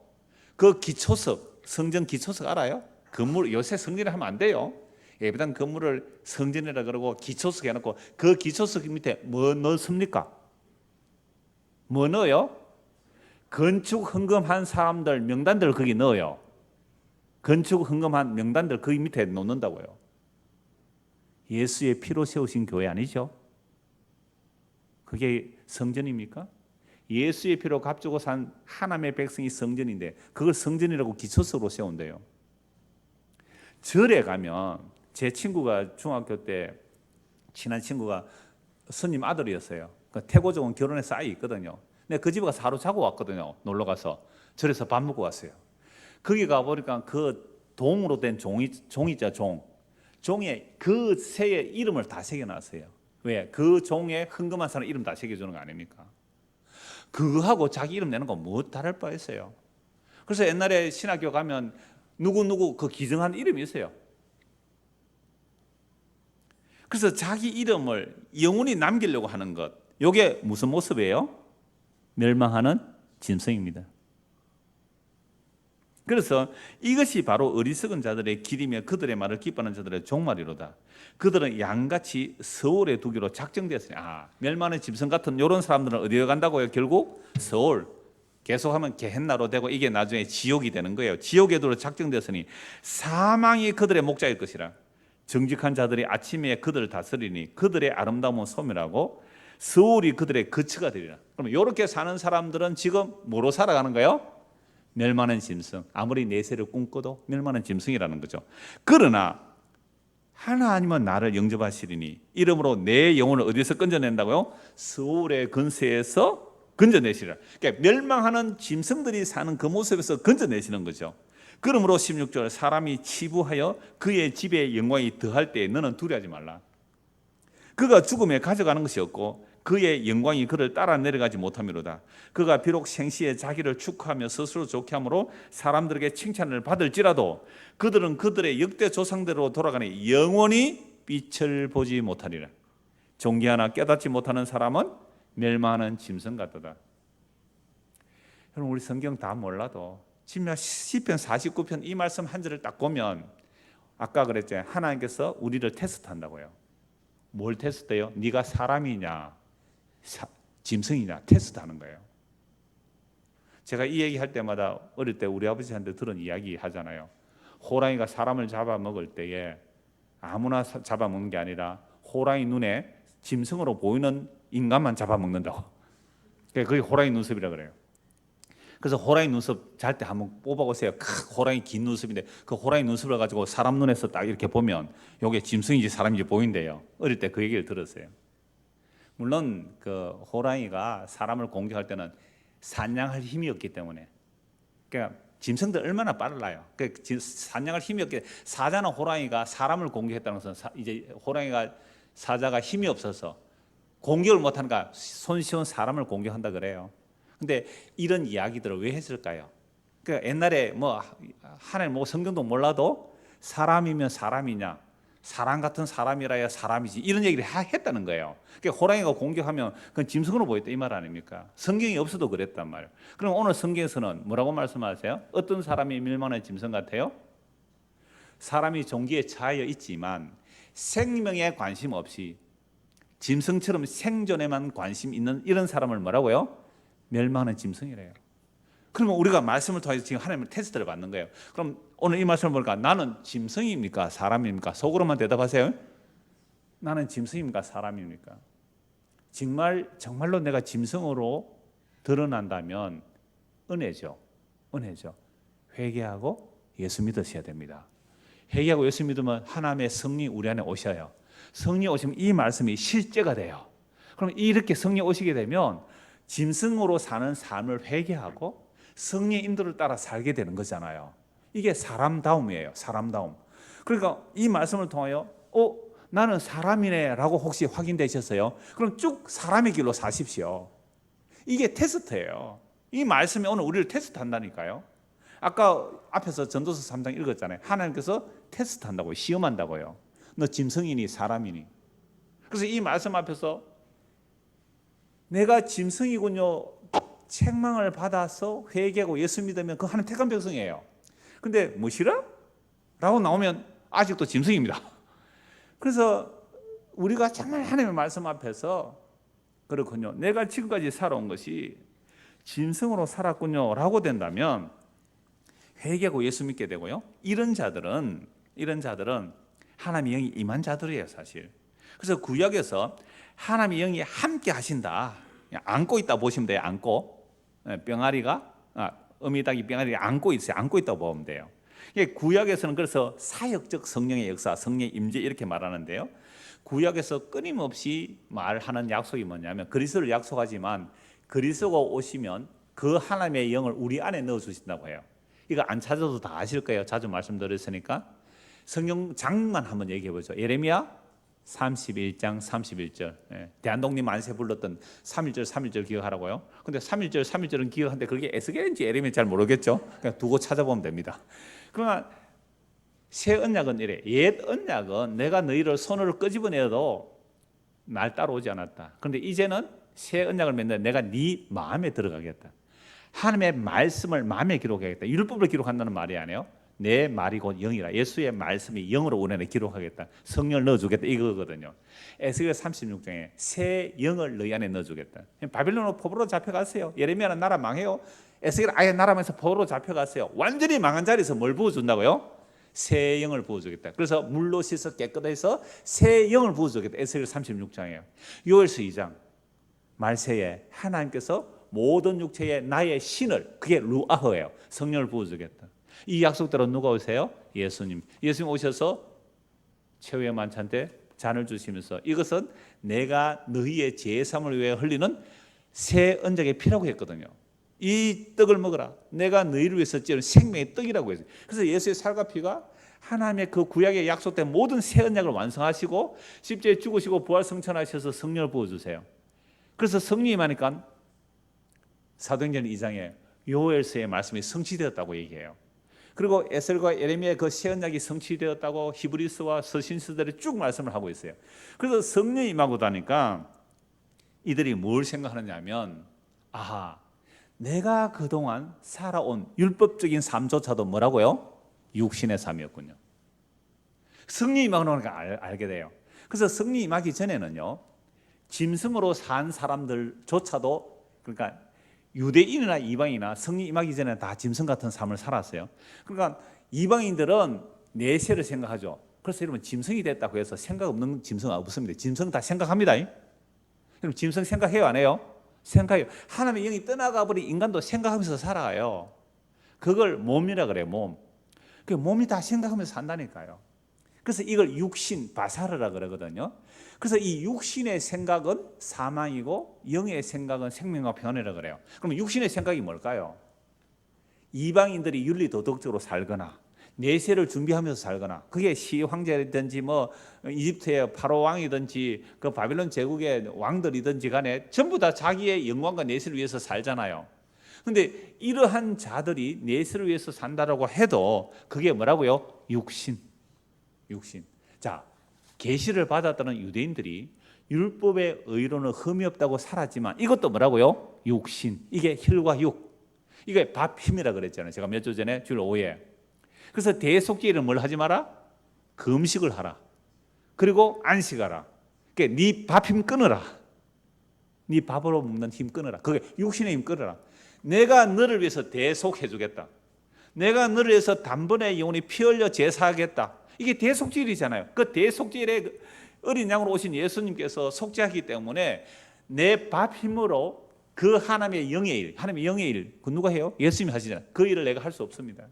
그 기초석, 성전 기초석 알아요? 건물, 요새 성전을 하면 안 돼요. 예배당 건물을 성전이라 그러고 기초석 해놓고 그 기초석 밑에 뭐 넣습니까? 뭐 넣어요? 건축 헌금한 사람들 명단들 거기 넣어요. 건축 헌금한 명단들 거기 밑에 놓는다고요. 예수의 피로 세우신 교회 아니죠? 그게 성전입니까? 예수의 피로 값주고 산 하나님의 백성이 성전인데 그걸 성전이라고 기초석으로 세운대요. 절에 가면 제 친구가 중학교 때 친한 친구가 스님 아들이었어요. 태고족은 결혼해서 아이 있거든요. 근데 그 집에 가서 하루 자고 왔거든요. 놀러 가서 절에서 밥 먹고 왔어요. 거기 가 보니까 그 동으로 된 종이자 종에 그 새의 이름을 다 새겨놨어요. 왜? 그 종에 헌금한 사람 이름 다 새겨주는 거 아닙니까? 그거하고 자기 이름 내는 거 뭐 다를 바 있어요. 그래서 옛날에 신학교 가면 누구 그 기증한 이름이 있어요. 그래서 자기 이름을 영원히 남기려고 하는 것, 이게 무슨 모습이에요? 멸망하는 짐승입니다. 그래서 이것이 바로 어리석은 자들의 길이며 그들의 말을 기뻐하는 자들의 종말이로다. 그들은 양같이 서울에 두기로 작정되었으니, 멸망하는 짐승 같은 이런 사람들은 어디에 간다고요? 결국 서울, 계속하면 게헨나로 되고 이게 나중에 지옥이 되는 거예요. 지옥에 두기로 작정되었으니 사망이 그들의 목자일 것이라. 정직한 자들이 아침에 그들을 다스리니 그들의 아름다움은 소멸하고 서울이 그들의 거처가 되리라. 그럼 이렇게 사는 사람들은 지금 뭐로 살아가는 거예요? 멸망하는 짐승. 아무리 내세를 꿈꿔도 멸망하는 짐승이라는 거죠. 그러나 하나님은 나를 영접하시리니 이름으로 내 영혼을 어디서 건져낸다고요? 서울의 근세에서 건져내시리라. 그러니까 멸망하는 짐승들이 사는 그 모습에서 건져내시는 거죠. 그러므로 16절, 사람이 치부하여 그의 집에 영광이 더할 때 너는 두려워하지 말라. 그가 죽음에 가져가는 것이 없고 그의 영광이 그를 따라 내려가지 못함이로다. 그가 비록 생시에 자기를 축하하며 스스로 좋게 함으로 사람들에게 칭찬을 받을지라도 그들은 그들의 역대 조상대로 돌아가니 영원히 빛을 보지 못하리라. 존귀하나 깨닫지 못하는 사람은 멸망하는 짐승 같도다. 여러분, 우리 성경 다 몰라도 시편 49편 이 말씀 한 절을 딱 보면 아까 그랬잖아요. 하나님께서 우리를 테스트한다고요. 뭘 테스트해요? 네가 사람이냐 짐승이냐 테스트하는 거예요. 제가 이 얘기할 때마다 어릴 때 우리 아버지한테 들은 이야기 하잖아요. 호랑이가 사람을 잡아먹을 때에 아무나 잡아먹는 게 아니라 호랑이 눈에 짐승으로 보이는 인간만 잡아먹는다고. 그게 호랑이 눈썹이라 그래요. 그래서 호랑이 눈썹 잘 때 한번 뽑아보세요. 호랑이 긴 눈썹인데 그 호랑이 눈썹을 가지고 사람 눈에서 딱 이렇게 보면 이게 짐승인지 사람인지 보인대요. 어릴 때 그 얘기를 들었어요. 물론 그 호랑이가 사람을 공격할 때는 사냥할 힘이 없기 때문에, 그러니까 짐승들 얼마나 빨라요. 사냥할 힘이 없기 때문에 사자나 호랑이가 사람을 공격했다는 것은 이제 호랑이가 사자가 힘이 없어서 공격을 못하니까 손쉬운 사람을 공격한다 그래요. 근데 이런 이야기들을 왜 했을까요? 그러니까 옛날에 뭐 하나님 뭐 성경도 몰라도 사람이면 사람이냐, 사람 같은 사람이라야 사람이지, 이런 얘기를 했다는 거예요. 그러니까 호랑이가 공격하면 그건 짐승으로 보였다 이 말 아닙니까? 성경이 없어도 그랬단 말이에요. 그럼 오늘 성경에서는 뭐라고 말씀하세요? 어떤 사람이 멸망하는 짐승 같아요? 사람이 종기에 처하여 있지만 생명에 관심 없이 짐승처럼 생존에만 관심 있는 이런 사람을 뭐라고요? 멸망하는 짐승이래요. 그러면 우리가 말씀을 통해서 지금 하나님을 테스트를 받는 거예요. 그럼 오늘 이 말씀을 보니까 나는 짐승입니까? 사람입니까? 속으로만 대답하세요. 나는 짐승입니까? 사람입니까? 정말로 내가 짐승으로 드러난다면 은혜죠. 은혜죠. 회개하고 예수 믿으셔야 됩니다. 회개하고 예수 믿으면 하나님의 성령 우리 안에 오셔요. 성령 오시면 이 말씀이 실제가 돼요. 그럼 이렇게 성령 오시게 되면 짐승으로 사는 삶을 회개하고 성령의 인도를 따라 살게 되는 거잖아요. 이게 사람다움이에요. 사람다움. 그러니까 이 말씀을 통하여 나는 사람이네 라고 혹시 확인되셨어요? 그럼 쭉 사람의 길로 사십시오. 이게 테스트예요. 이 말씀이 오늘 우리를 테스트한다니까요. 아까 앞에서 전도서 3장 읽었잖아요. 하나님께서 테스트한다고요. 시험한다고요. 너 짐승이니 사람이니. 그래서 이 말씀 앞에서 내가 짐승이군요 책망을 받아서 회개하고 예수 믿으면 그 하나님 택한 백성이에요. 근데 무엇이라? 라고 나오면 아직도 짐승입니다. 그래서 우리가 정말 하나님의 말씀 앞에서 그렇군요, 내가 지금까지 살아온 것이 짐승으로 살았군요 라고 된다면 회개하고 예수 믿게 되고요. 이런 자들은 하나님의 영이 임한 자들이에요 사실. 그래서 구약에서 하나님의 영이 함께 하신다, 안고 있다 보시면 돼요. 안고, 병아리가 어미닭이 병아리를 안고 있어요. 안고 있다고 보면 돼요. 구약에서는 그래서 사역적 성령의 역사, 성령의 임재 이렇게 말하는데요. 구약에서 끊임없이 말하는 약속이 뭐냐면 그리스도를 약속하지만 그리스도가 오시면 그 하나님의 영을 우리 안에 넣어주신다고 해요. 이거 안 찾아도 다 아실 거예요. 자주 말씀드렸으니까. 성경 장만 한번 얘기해 보죠. 예레미야 31장 31절. 대한독립 만세 불렀던 3.1절 기억하라고요. 근데 3.1절은 기억하는데 그게 에스겔인지 예레미야인지 잘 모르겠죠. 그냥 두고 찾아보면 됩니다. 그러나 새 언약은 이래. 옛 언약은 내가 너희를 손으로 끄집어내어도 날 따라오지 않았다. 그런데 이제는 새 언약을 맺는 내가 네 마음에 들어가겠다. 하나님의 말씀을 마음에 기록하겠다. 율법을 기록한다는 말이 아니에요. 내 말이 곧 영이라. 예수의 말씀이 영으로 우리 안에 기록하겠다. 성령을 넣어주겠다 이거거든요. 에스겔 36장에 새 영을 너희 안에 넣어주겠다. 바빌론으로 포로로 잡혀갔어요. 예레미야는 나라 망해요. 에스겔 아예 나라면서 포로로 잡혀갔어요. 완전히 망한 자리에서 뭘 부어준다고요? 새 영을 부어주겠다. 그래서 물로 씻어 깨끗해서 새 영을 부어주겠다. 에스겔 36장이에요. 요엘서 2장 말세에 하나님께서 모든 육체에 나의 신을, 그게 루아흐예요. 성령을 부어주겠다. 이 약속대로 누가 오세요? 예수님. 예수님 오셔서 최후의 만찬 때 잔을 주시면서 이것은 내가 너희의 제사함을 위해 흘리는 새 언약의 피라고 했거든요. 이 떡을 먹어라. 내가 너희를 위해서 찌는 생명의 떡이라고 했어요. 그래서 예수의 살과 피가 하나님의 그 구약에 약속된 모든 새 언약을 완성하시고 십자가에 죽으시고 부활 승천하셔서 성령을 부어주세요. 그래서 성령이 임하니까 사도행전 2장에 요엘서의 말씀이 성취되었다고 얘기해요. 그리고 에셀과 예레미야의 그 새 언약이 성취되었다고 히브리서와 서신서들이 쭉 말씀을 하고 있어요. 그래서 성령이 임하고 나니까 이들이 뭘 생각하느냐 하면, 아하, 내가 그동안 살아온 율법적인 삶조차도 뭐라고요? 육신의 삶이었군요. 성령이 임하고 나니까 알게 돼요. 그래서 성령이 임하기 전에는요, 짐승으로 산 사람들조차도, 그러니까 유대인이나 이방인이나 성령이 임하기 전에 다 짐승 같은 삶을 살았어요. 그러니까 이방인들은 내세를 생각하죠. 그래서 여러분 짐승이 됐다고 해서 생각 없는 짐승은 없습니다. 짐승 다 생각합니다. 그럼 짐승 생각해요, 안 해요? 생각해요. 하나님의 영이 떠나가 버린 인간도 생각하면서 살아요. 그걸 몸이라 그래요, 몸. 그 몸이 다 생각하면서 산다니까요. 그래서 이걸 육신, 바사르라 그러거든요. 그래서 이 육신의 생각은 사망이고 영의 생각은 생명과 평안이라 그래요. 그럼 육신의 생각이 뭘까요? 이방인들이 윤리 도덕적으로 살거나 내세를 준비하면서 살거나, 그게 시 황제든지 뭐 이집트의 파로 왕이든지 그 바빌론 제국의 왕들이든지 간에 전부 다 자기의 영광과 내세를 위해서 살잖아요. 근데 이러한 자들이 내세를 위해서 산다라고 해도 그게 뭐라고요? 육신. 자, 계시를 받았다는 유대인들이 율법의 의로는 흠이 없다고 살았지만 이것도 뭐라고요? 육신. 이게 혈과 육. 이게 밥 힘이라 그랬잖아요. 제가 몇 주 전에 주일 오후에. 그래서 대속죄를 뭘 하지 마라? 금식을 하라. 그리고 안식하라. 그러니까 네 밥 힘 끊어라. 네 밥으로 먹는 힘 끊어라. 그게 육신의 힘 끊어라. 내가 너를 위해서 대속해 주겠다. 내가 너를 위해서 단번에 영혼이 피 흘려 제사하겠다. 이게 대속죄일이잖아요. 그 대속죄일에 어린 양으로 오신 예수님께서 속죄하기 때문에 내 밥 힘으로 그 하나님의 영의 일, 하나님의 영의 일, 그 누가 해요? 예수님이 하시잖아요. 그 일을 내가 할 수 없습니다.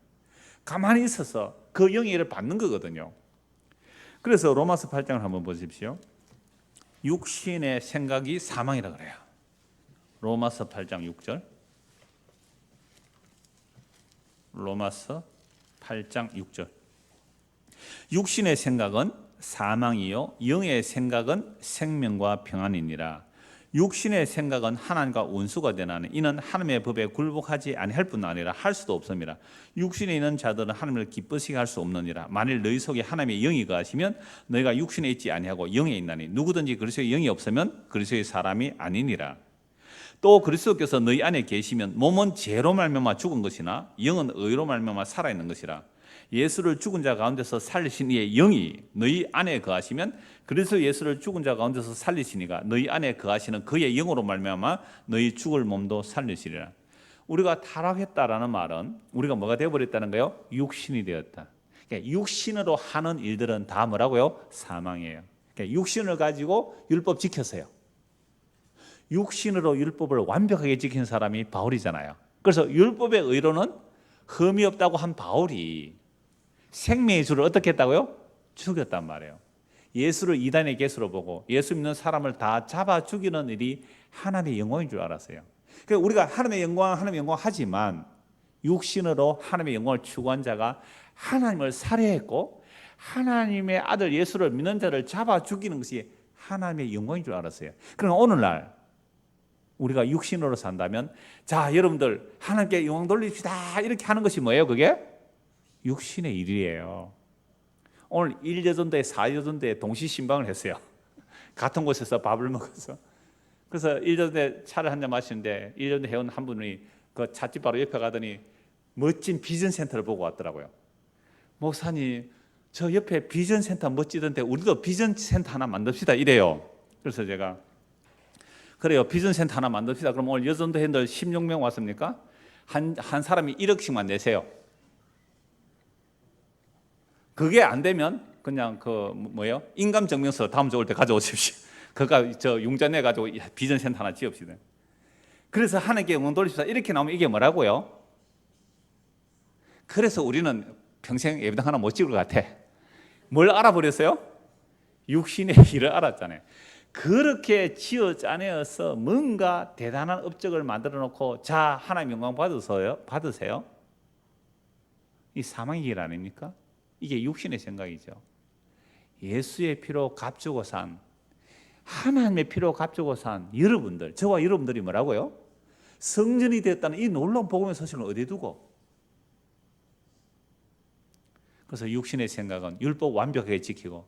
가만히 있어서 그 영의 일을 받는 거거든요. 그래서 로마서 8장을 한번 보십시오. 육신의 생각이 사망이라 그래요. 로마서 8장 6절. 로마서 8장 6절. 육신의 생각은 사망이요 영의 생각은 생명과 평안이니라. 육신의 생각은 하나님과 원수가 되나니 이는 하나님의 법에 굴복하지 아니할 뿐 아니라 할 수도 없습니다. 육신에 있는 자들은 하나님을 기쁘시게 할 수 없느니라. 만일 너희 속에 하나님의 영이 거하시면 너희가 육신에 있지 아니하고 영에 있나니 누구든지 그리스도의 영이 없으면 그리스도의 사람이 아니니라. 또 그리스도께서 너희 안에 계시면 몸은 죄로 말미암아 죽은 것이나 영은 의로 말미암아 살아있는 것이라. 예수를 죽은 자 가운데서 살리신 이의 영이 너희 안에 거하시면 그래서 예수를 죽은 자 가운데서 살리시니가 너희 안에 거하시는 그의 영으로 말미암아 너희 죽을 몸도 살리시리라. 우리가 타락했다라는 말은 우리가 뭐가 되어버렸다는 거예요? 육신이 되었다. 그러니까 육신으로 하는 일들은 다 뭐라고요? 사망이에요. 그러니까 육신을 가지고 율법 지켰어요. 육신으로 율법을 완벽하게 지킨 사람이 바울이잖아요. 그래서 율법의 의로는 흠이 없다고 한 바울이 생명의 주를 어떻게 했다고요? 죽였단 말이에요. 예수를 이단의 개수로 보고 예수 믿는 사람을 다 잡아 죽이는 일이 하나님의 영광인 줄 알았어요. 그러니까 우리가 하나님의 영광 하지만 육신으로 하나님의 영광을 추구한 자가 하나님을 살해했고 하나님의 아들 예수를 믿는 자를 잡아 죽이는 것이 하나님의 영광인 줄 알았어요. 그러나 오늘날 우리가 육신으로 산다면 자 여러분들 하나님께 영광 돌립시다 이렇게 하는 것이 뭐예요? 그게 육신의 일이에요. 오늘 1여전도에 4여전도에 동시 신방을 했어요. 같은 곳에서 밥을 먹어서. 그래서 1여전도에 차를 한잔 마시는데 1여전도 회원 한 분이 그 찻집 바로 옆에 가더니 멋진 비전 센터를 보고 왔더라고요. 목사님 저 옆에 비전 센터 멋지던데 우리도 비전 센터 하나 만듭시다 이래요. 그래서 제가 그래요 비전 센터 하나 만듭시다. 그럼 오늘 여전도 회원들 16명 왔습니까? 한 사람이 1억씩만 내세요. 그게 안 되면 그냥 인감증명서 다음 주 올 때 가져오십시오. 그가 저 융자 내 가지고 비전 센터 하나 지읍시다. 그래서 하나님께 영광 돌립시다. 이렇게 나오면 이게 뭐라고요? 그래서 우리는 평생 예배당 하나 못 찍을 것 같아. 뭘 알아버렸어요? 육신의 일을 알았잖아요. 그렇게 지어 짜내어서 뭔가 대단한 업적을 만들어 놓고 자 하나님 영광 받으세요. 이 사망의 길 아닙니까? 이게 육신의 생각이죠. 예수의 피로 값주고 산, 하나님의 피로 값주고 산 여러분들, 저와 여러분들이 뭐라고요? 성전이 되었다는 이 놀라운 복음의 소식을 어디에 두고? 그래서 육신의 생각은 율법 완벽하게 지키고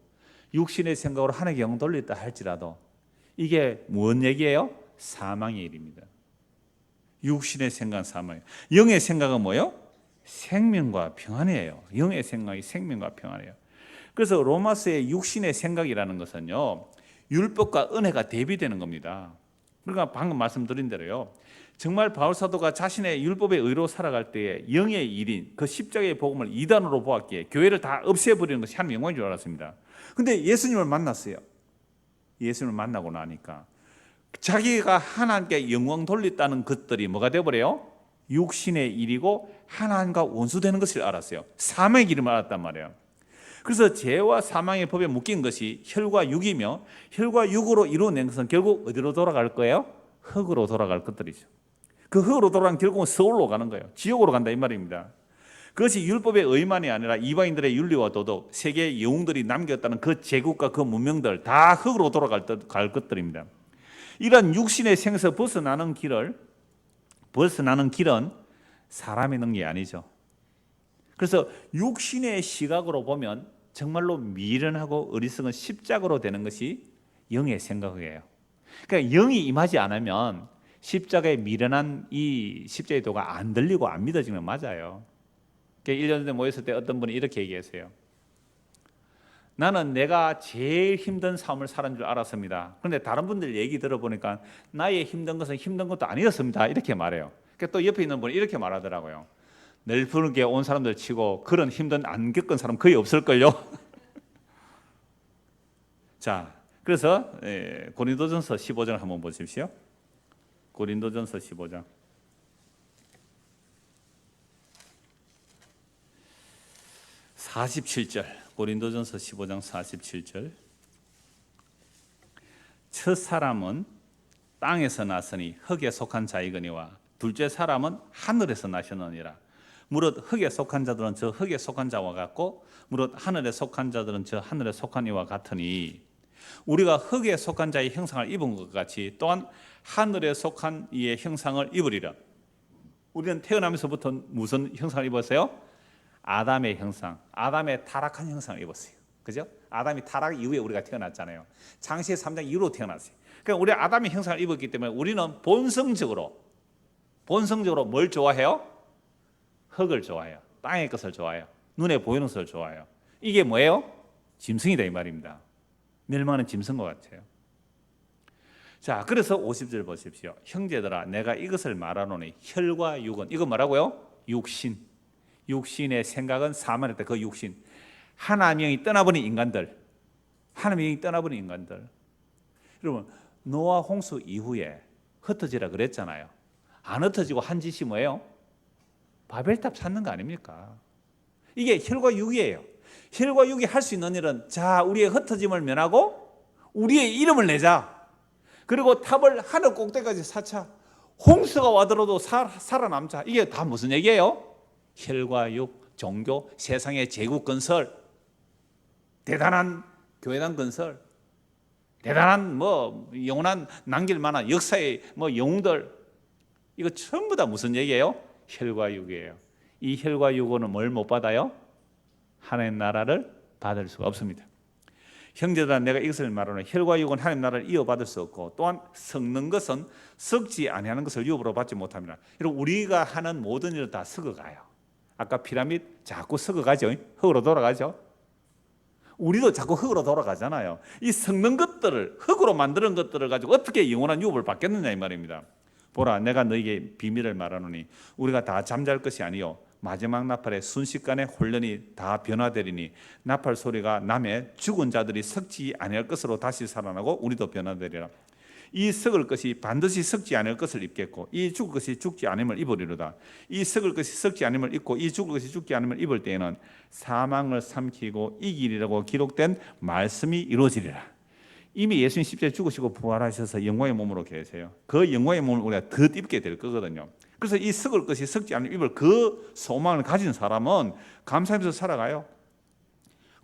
육신의 생각으로 하나님께 영 돌렸다 할지라도 이게 무슨 얘기예요? 사망의 일입니다. 육신의 생각은 사망이에요. 영의 생각은 뭐예요? 생명과 평안이에요. 영의 생각이 생명과 평안이에요. 그래서 로마서의 육신의 생각이라는 것은요, 율법과 은혜가 대비되는 겁니다. 그러니까 방금 말씀드린 대로요, 정말 바울 사도가 자신의 율법의 의로 살아갈 때에 영의 일인 그 십자가의 복음을 이단으로 보았기에 교회를 다 없애버리는 것이 하나님의 영광인 줄 알았습니다. 근데 예수님을 만났어요. 예수님을 만나고 나니까 자기가 하나님께 영광 돌렸다는 것들이 뭐가 되어버려요? 육신의 일이고 하나님과 원수되는 것을 알았어요. 사망의 길을 알았단 말이에요. 그래서 죄와 사망의 법에 묶인 것이 혈과 육이며 혈과 육으로 이루어낸 것은 결국 어디로 돌아갈 거예요? 흙으로 돌아갈 것들이죠. 그 흙으로 돌아가면 결국은 서울로 가는 거예요. 지옥으로 간다 이 말입니다. 그것이 율법의 의만이 아니라 이방인들의 윤리와 도덕, 세계의 영웅들이 남겼다는 그 제국과 그 문명들 다 흙으로 돌아갈 것들입니다. 이런 육신의 생에서 벗어나는 길은 사람의 능력이 아니죠. 그래서 육신의 시각으로 보면 정말로 미련하고 어리석은 십자가로 되는 것이 영의 생각이에요. 그러니까 영이 임하지 않으면 십자가의 미련한 이 십자가의 도가 안 들리고 안 믿어지면 맞아요. 1년 전에 모였을 때 어떤 분이 이렇게 얘기했어요. 나는 내가 제일 힘든 삶을 살은 줄 알았습니다. 그런데 다른 분들 얘기 들어보니까 나의 힘든 것은 힘든 것도 아니었습니다. 이렇게 말해요. 또 옆에 있는 분이 이렇게 말하더라고요. 넬프르게 온 사람들 치고 그런 힘든 안 겪은 사람 거의 없을걸요. 자, 그래서 고린도전서 15장을 한번 보십시오. 고린도전서 15장. 47절. 고린도전서 15장 47절. 첫 사람은 땅에서 났으니 흙에 속한 자이거니와 둘째 사람은 하늘에서 나셨느니라. 무릇 흙에 속한 자들은 저 흙에 속한 자와 같고 무릇 하늘에 속한 자들은 저 하늘에 속한 이와 같으니 우리가 흙에 속한 자의 형상을 입은 것 같이 또한 하늘에 속한 이의 형상을 입으리라. 우리는 태어나면서부터 무슨 형상을 입었어요? 아담의 형상, 아담의 타락한 형상을 입었어요. 그죠? 아담이 타락 이후에 우리가 태어났잖아요. 창세기 3장 이후로 태어났어요. 그러니까 우리 아담의 형상을 입었기 때문에 우리는 본성적으로 뭘 좋아해요? 흙을 좋아해요. 땅의 것을 좋아해요. 눈에 보이는 것을 좋아해요. 이게 뭐예요? 짐승이다 이 말입니다. 멸망하는 짐승과 같아요. 자, 그래서 50절 보십시오. 형제들아, 내가 이것을 말하노니 혈과 육은 이거 뭐라고요? 육신의 생각은 사망했다. 그 육신. 하나님이 떠나버린 인간들. 여러분, 노아 홍수 이후에 흩어지라 그랬잖아요. 안 흩어지고 한 짓이 뭐예요? 바벨탑 찾는 거 아닙니까? 이게 혈과 육이에요. 혈과 육이 할 수 있는 일은 자, 우리의 흩어짐을 면하고 우리의 이름을 내자. 그리고 탑을 하늘 꼭대기까지 쌓자. 홍수가 와더라도 살아남자. 이게 다 무슨 얘기예요? 혈과 육, 종교, 세상의 제국 건설, 대단한 교회당 건설, 대단한 영원한 남길 만한 역사의 영웅들, 이거 전부 다 무슨 얘기예요? 혈과 육이에요. 이 혈과 육은 뭘 못 받아요? 하나님 나라를 받을 수가 없습니다. 형제들아, 내가 이것을 말하노니 혈과 육은 하나님 나라를 이어받을 수 없고 또한 썩는 것은 썩지 아니하는 것을 유업으로 받지 못합니다. 여러분, 우리가 하는 모든 일을 다 썩어가요. 아까 피라미드 자꾸 썩어가죠. 흙으로 돌아가죠. 우리도 자꾸 흙으로 돌아가잖아요. 이 썩는 것들을, 흙으로 만드는 것들을 가지고 어떻게 영원한 유업을 받겠느냐 이 말입니다. 보라, 내가 너에게 비밀을 말하노니 우리가 다 잠잘 것이 아니요 마지막 나팔에 순식간에 혼련이 다 변화되리니 나팔 소리가 나매 죽은 자들이 썩지 아니할 것으로 다시 살아나고 우리도 변화되리라. 이 썩을 것이 반드시 썩지 않을 것을 입겠고 이 죽을 것이 죽지 않음을 입으리로다. 이 썩을 것이 썩지 않음을 입고 이 죽을 것이 죽지 않음을 입을 때에는 사망을 삼키고 이기리라고 기록된 말씀이 이루어지리라. 이미 예수님 십자가에 죽으시고 부활하셔서 영광의 몸으로 계세요. 그 영광의 몸을 우리가 더 입게 될 거거든요. 그래서 이 썩을 것이 썩지 않을 입을 그 소망을 가진 사람은 감사하면서 살아가요.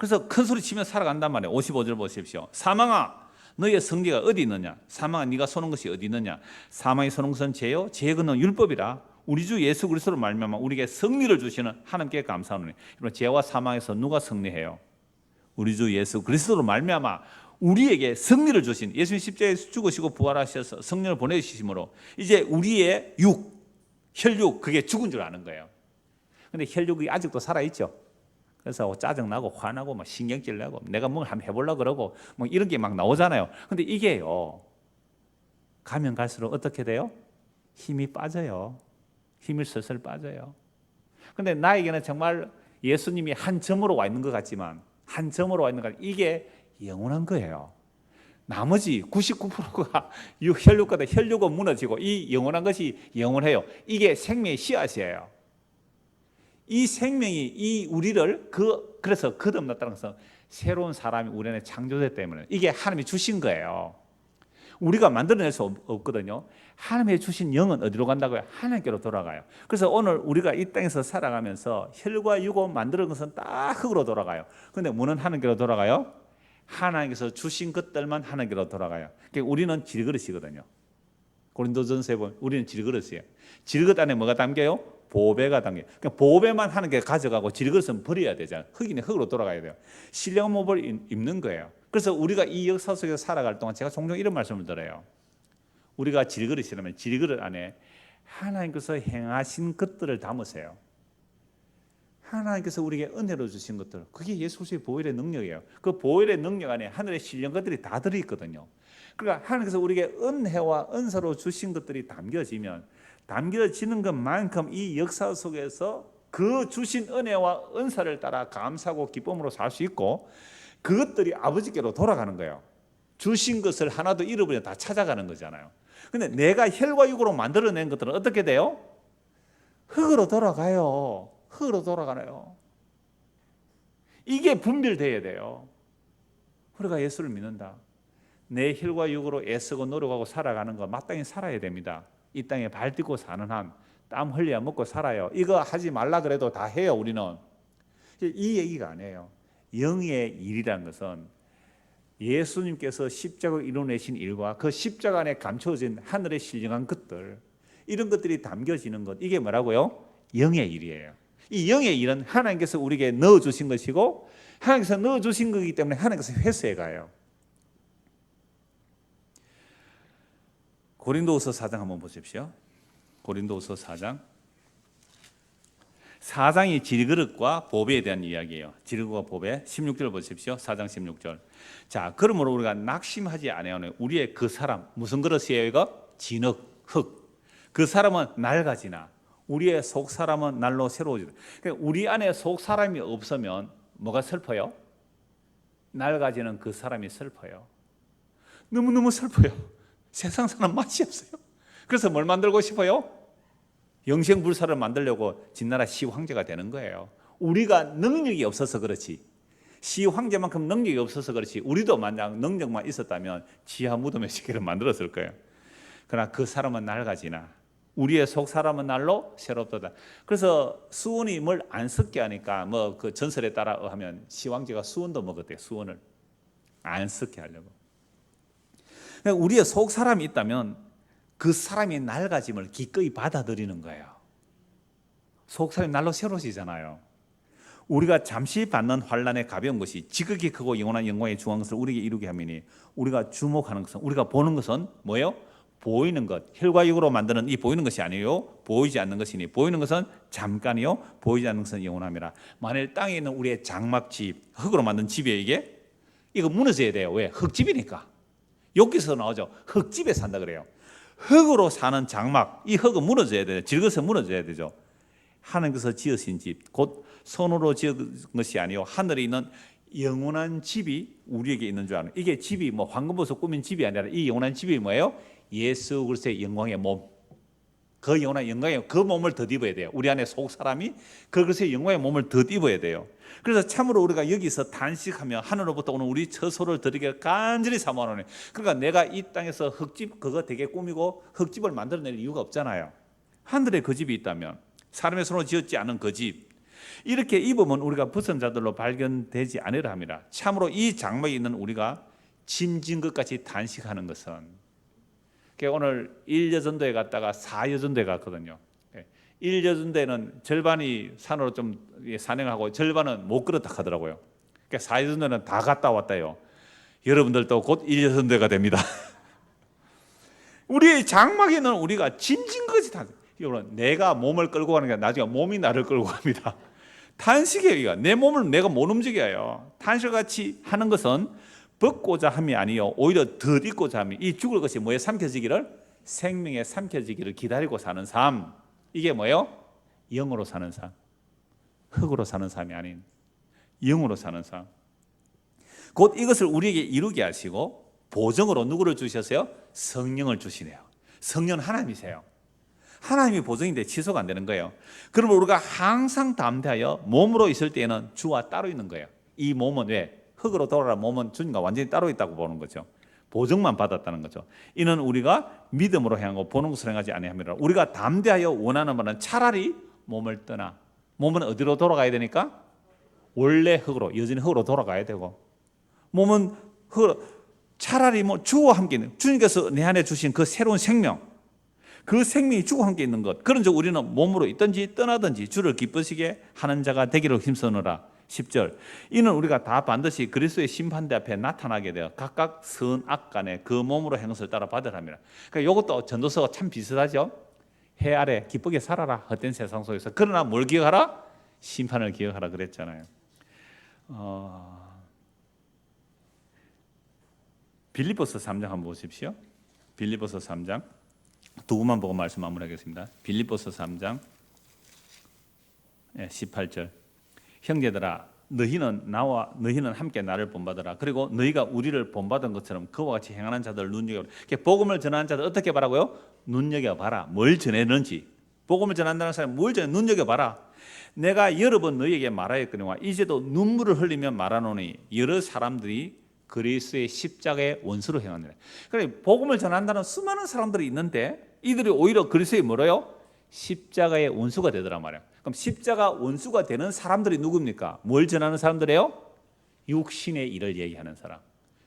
그래서 큰 소리 치며 살아간단 말이에요. 55절 보십시오. 사망아 너의 승리가 어디 있느냐? 사망아 네가 쏘는 것이 어디 있느냐? 사망이 쏘는 것은 죄요 죄의 근원 율법이라. 우리 주 예수 그리스도로 말미암아 우리에게 승리를 주시는 하나님께 감사하노니. 여러분 죄와 사망에서 누가 승리해요? 우리 주 예수 그리스도로 말미암아 우리에게 승리를 주신, 예수님 십자가에 죽으시고 부활하셔서 성령을 보내주심으로 이제 우리의 혈육 그게 죽은 줄 아는 거예요. 근데 혈육이 아직도 살아있죠. 그래서 짜증나고 화나고 막 신경질 내고 내가 뭘 한번 해보려고 그러고 뭐 이런 게 막 나오잖아요. 근데 이게요 가면 갈수록 어떻게 돼요? 힘이 빠져요. 힘이 슬슬 빠져요. 근데 나에게는 정말 예수님이 한 점으로 와 있는 것 같지만, 한 점으로 와 있는 것 같지만 이게 영원한 거예요. 나머지 99%가 혈육은 무너지고 이 영원한 것이 영원해요. 이게 생명의 씨앗이에요. 이 생명이 이 우리를 그래서 거듭났다는 것은 새로운 사람이 우리 안에 창조됐기 때문에 이게 하나님이 주신 거예요. 우리가 만들어낼 수 없거든요. 하나님이 주신 영은 어디로 간다고요? 하나님께로 돌아가요. 그래서 오늘 우리가 이 땅에서 살아가면서 혈과 육을 만드는 것은 딱 흙으로 돌아가요. 그런데 뭐는 하나님께로 돌아가요? 하나님께서 주신 것들만 하나님께로 돌아가요. 그러니까 우리는 질그릇이거든요. 고린도전서에 보면 우리는 질그릇이에요. 질그릇 안에 뭐가 담겨요? 보배가 담겨요. 그러니까 보배만 하나님께 가져가고 질그릇은 버려야 되잖아요. 흙이는 흙으로 돌아가야 돼요. 신령한 몸을 입는 거예요. 그래서 우리가 이 역사 속에서 살아갈 동안 제가 종종 이런 말씀을 드려요. 우리가 질그릇이라면 질그릇 안에 하나님께서 행하신 것들을 담으세요. 하나님께서 우리에게 은혜로 주신 것들, 그게 예수 그리스도의 보혈의 능력이에요. 그 보혈의 능력 안에 하늘의 신령 것들이 다 들어있거든요. 그러니까 하나님께서 우리에게 은혜와 은사로 주신 것들이 담겨지는 것만큼 이 역사 속에서 그 주신 은혜와 은사를 따라 감사하고 기쁨으로 살 수 있고, 그것들이 아버지께로 돌아가는 거예요. 주신 것을 하나도 잃어버리면 다 찾아가는 거잖아요. 근데 내가 혈과 육으로 만들어낸 것들은 어떻게 돼요? 흙으로 돌아가요. 흙으로 돌아가요. 이게 분별돼야 돼요. 우리가 예수를 믿는다. 내 혈과 육으로 애쓰고 노력하고 살아가는 거 마땅히 살아야 됩니다. 이 땅에 발 딛고 사는 한 땀 흘려야 먹고 살아요. 이거 하지 말라 그래도 다 해요. 우리는 이 얘기가 아니에요. 영의 일이라는 것은 예수님께서 십자가로 이루어내신 일과 그 십자가 안에 감춰진 하늘의 신령한 것들, 이런 것들이 담겨지는 것, 이게 뭐라고요? 영의 일이에요. 이 영의 일은 하나님께서 우리에게 넣어주신 것이고, 하나님께서 넣어주신 거기 때문에 하나님께서 회수해 가요. 고린도후서 4장 한번 보십시오. 고린도후서 4장이 질그릇과 보배에 대한 이야기예요. 질그릇과 보배. 16절 보십시오. 4장 16절. 자, 그러므로 우리가 낙심하지 아니하노니 우리의 그 사람, 무슨 그릇이에요 이거? 진흙, 흙. 그 사람은 낡아지나 우리의 속 사람은 날로 새로워지다. 그러니까 우리 안에 속 사람이 없으면 뭐가 슬퍼요? 낡아지는 그 사람이 슬퍼요. 너무너무 슬퍼요. 세상 사람 맛이 없어요. 그래서 뭘 만들고 싶어요? 영생불사를 만들려고 진나라 시황제가 되는 거예요. 우리가 능력이 없어서 그렇지, 시황제만큼 능력이 없어서 그렇지, 우리도 만약 능력만 있었다면 지하 무덤의 시계를 만들었을 거예요. 그러나 그 사람은 낡아지나 우리의 속 사람은 날로 새롭도다. 그래서 수원이 뭘 안 썩게 하니까 뭐 그 전설에 따라 하면 시황제가 수원도 먹었대요. 수원을 안 썩게 하려고. 그러니까 우리의 속 사람이 있다면 그 사람의 낡아짐을 기꺼이 받아들이는 거예요. 속 사람이 날로 새로워지잖아요. 우리가 잠시 받는 환난에 가벼운 것이 지극히 크고 영원한 영광의 중한 것을 우리에게 이루게 하미니, 우리가 주목하는 것은, 우리가 보는 것은 뭐예요? 보이는 것, 혈과 육으로 만드는 이 보이는 것이 아니에요. 보이지 않는 것이니, 보이는 것은 잠깐이요, 보이지 않는 것은 영원함이라. 만일 땅에 있는 우리의 장막집, 흙으로 만든 집이에요. 이거 무너져야 돼요. 왜? 흙집이니까. 여기서 나오죠. 흙집에 산다 그래요. 흙으로 사는 장막, 이 흙은 무너져야 돼요. 질겨서 무너져야 되죠. 하나님께서 지으신 집, 곧 손으로 지은 것이 아니요 하늘에 있는 영원한 집이 우리에게 있는 줄 아는. 이게 집이 뭐 황금보석 꾸민 집이 아니라 이 영원한 집이 뭐예요? 예수 그리스도의 영광의 몸. 그 영원한 영광의 그 몸을 덧입어야 돼요. 우리 안에 속 사람이 그 그리스도의 영광의 몸을 덧입어야 돼요. 그래서 참으로 우리가 여기서 단식하며 하늘로부터 오는 우리 처소를 드리기를 간절히 사모하노니. 그러니까 내가 이 땅에서 흙집 그거 되게 꾸미고 흙집을 만들어낼 이유가 없잖아요. 하늘에 그 집이 있다면, 사람의 손으로 지었지 않은 그 집, 이렇게 입으면 우리가 벗은 자들로 발견되지 않으려 합니다. 참으로 이 장막에 있는 우리가 짐진 것 같이 단식하는 것은, 오늘 1여전도에 갔다가 4여전도에 갔거든요. 1여전도에는 절반이 산으로 좀 산행하고 절반은 못 걸었다 하더라고요. 4여전도는 다 갔다 왔다요. 여러분들도 곧 1여전도가 됩니다. 우리의 장막에 있는 우리가 짐진 것 같이 단식. 여러분, 내가 몸을 끌고 가는 게 아니라 나중에 몸이 나를 끌고 갑니다. 탄식이에요. 내 몸을 내가 못 움직여요. 탄식같이 하는 것은 벗고자 함이 아니요 오히려 덧입고자 함이, 이 죽을 것이 뭐에 삼켜지기를, 생명에 삼켜지기를 기다리고 사는 삶. 이게 뭐예요? 영으로 사는 삶. 흙으로 사는 삶이 아닌 영으로 사는 삶. 곧 이것을 우리에게 이루게 하시고 보증으로 누구를 주셨어요? 성령을 주시네요. 성령은 하나님이세요. 하나님이 보증인데 취소가 안 되는 거예요. 그러면 우리가 항상 담대하여 몸으로 있을 때에는 주와 따로 있는 거예요. 이 몸은 왜? 흙으로 돌아라 몸은 주님과 완전히 따로 있다고 보는 거죠. 보증만 받았다는 거죠. 이는 우리가 믿음으로 행하고 보는 것으로 행하지 아니함이라. 우리가 담대하여 원하는 바는 차라리 몸을 떠나, 몸은 어디로 돌아가야 되니까? 원래 흙으로, 여전히 흙으로 돌아가야 되고, 몸은 흙으로, 차라리 뭐 주와 함께 있는, 주님께서 내 안에 주신 그 새로운 생명, 그 생명이 주와 함께 있는 것, 그런즉 우리는 몸으로 있든지 떠나든지 주를 기쁘시게 하는 자가 되기를 힘쓰느라. 10절, 이는 우리가 다 반드시 그리스도의 심판대 앞에 나타나게 되어 각각 선악 간에 그 몸으로 행한 것을 따라 받으라 합니다. 그러니까 이것도 전도서가 참 비슷하죠. 해 아래 기쁘게 살아라 헛된 세상 속에서. 그러나 뭘 기억하라? 심판을 기억하라 그랬잖아요. 빌립보서 3장 한번 보십시오. 빌립보서 3장 두 분만 보고 말씀 마무리하겠습니다. 빌립보서 3장 18절, 형제들아 너희는 함께 나를 본받으라. 그리고 너희가 우리를 본받은 것처럼 그와 같이 행하는 자들 눈여겨보라. 복음을 전하는 자들 어떻게 바라고요? 눈여겨봐라. 뭘 전했는지. 복음을 전한다는 사람이 뭘 전해? 눈여겨봐라. 내가 여러 번 너희에게 말하였거니와 이제도 눈물을 흘리며 말하노니 여러 사람들이 그리스도의 십자가의 원수로 행하느라. 그러니까 복음을 전한다는 수많은 사람들이 있는데 이들이 오히려 그리스도의 뭐래요? 십자가의 원수가 되더란 말이에요. 그럼 십자가 원수가 되는 사람들이 누굽니까? 뭘 전하는 사람들이에요? 육신의 일을 얘기하는 사람,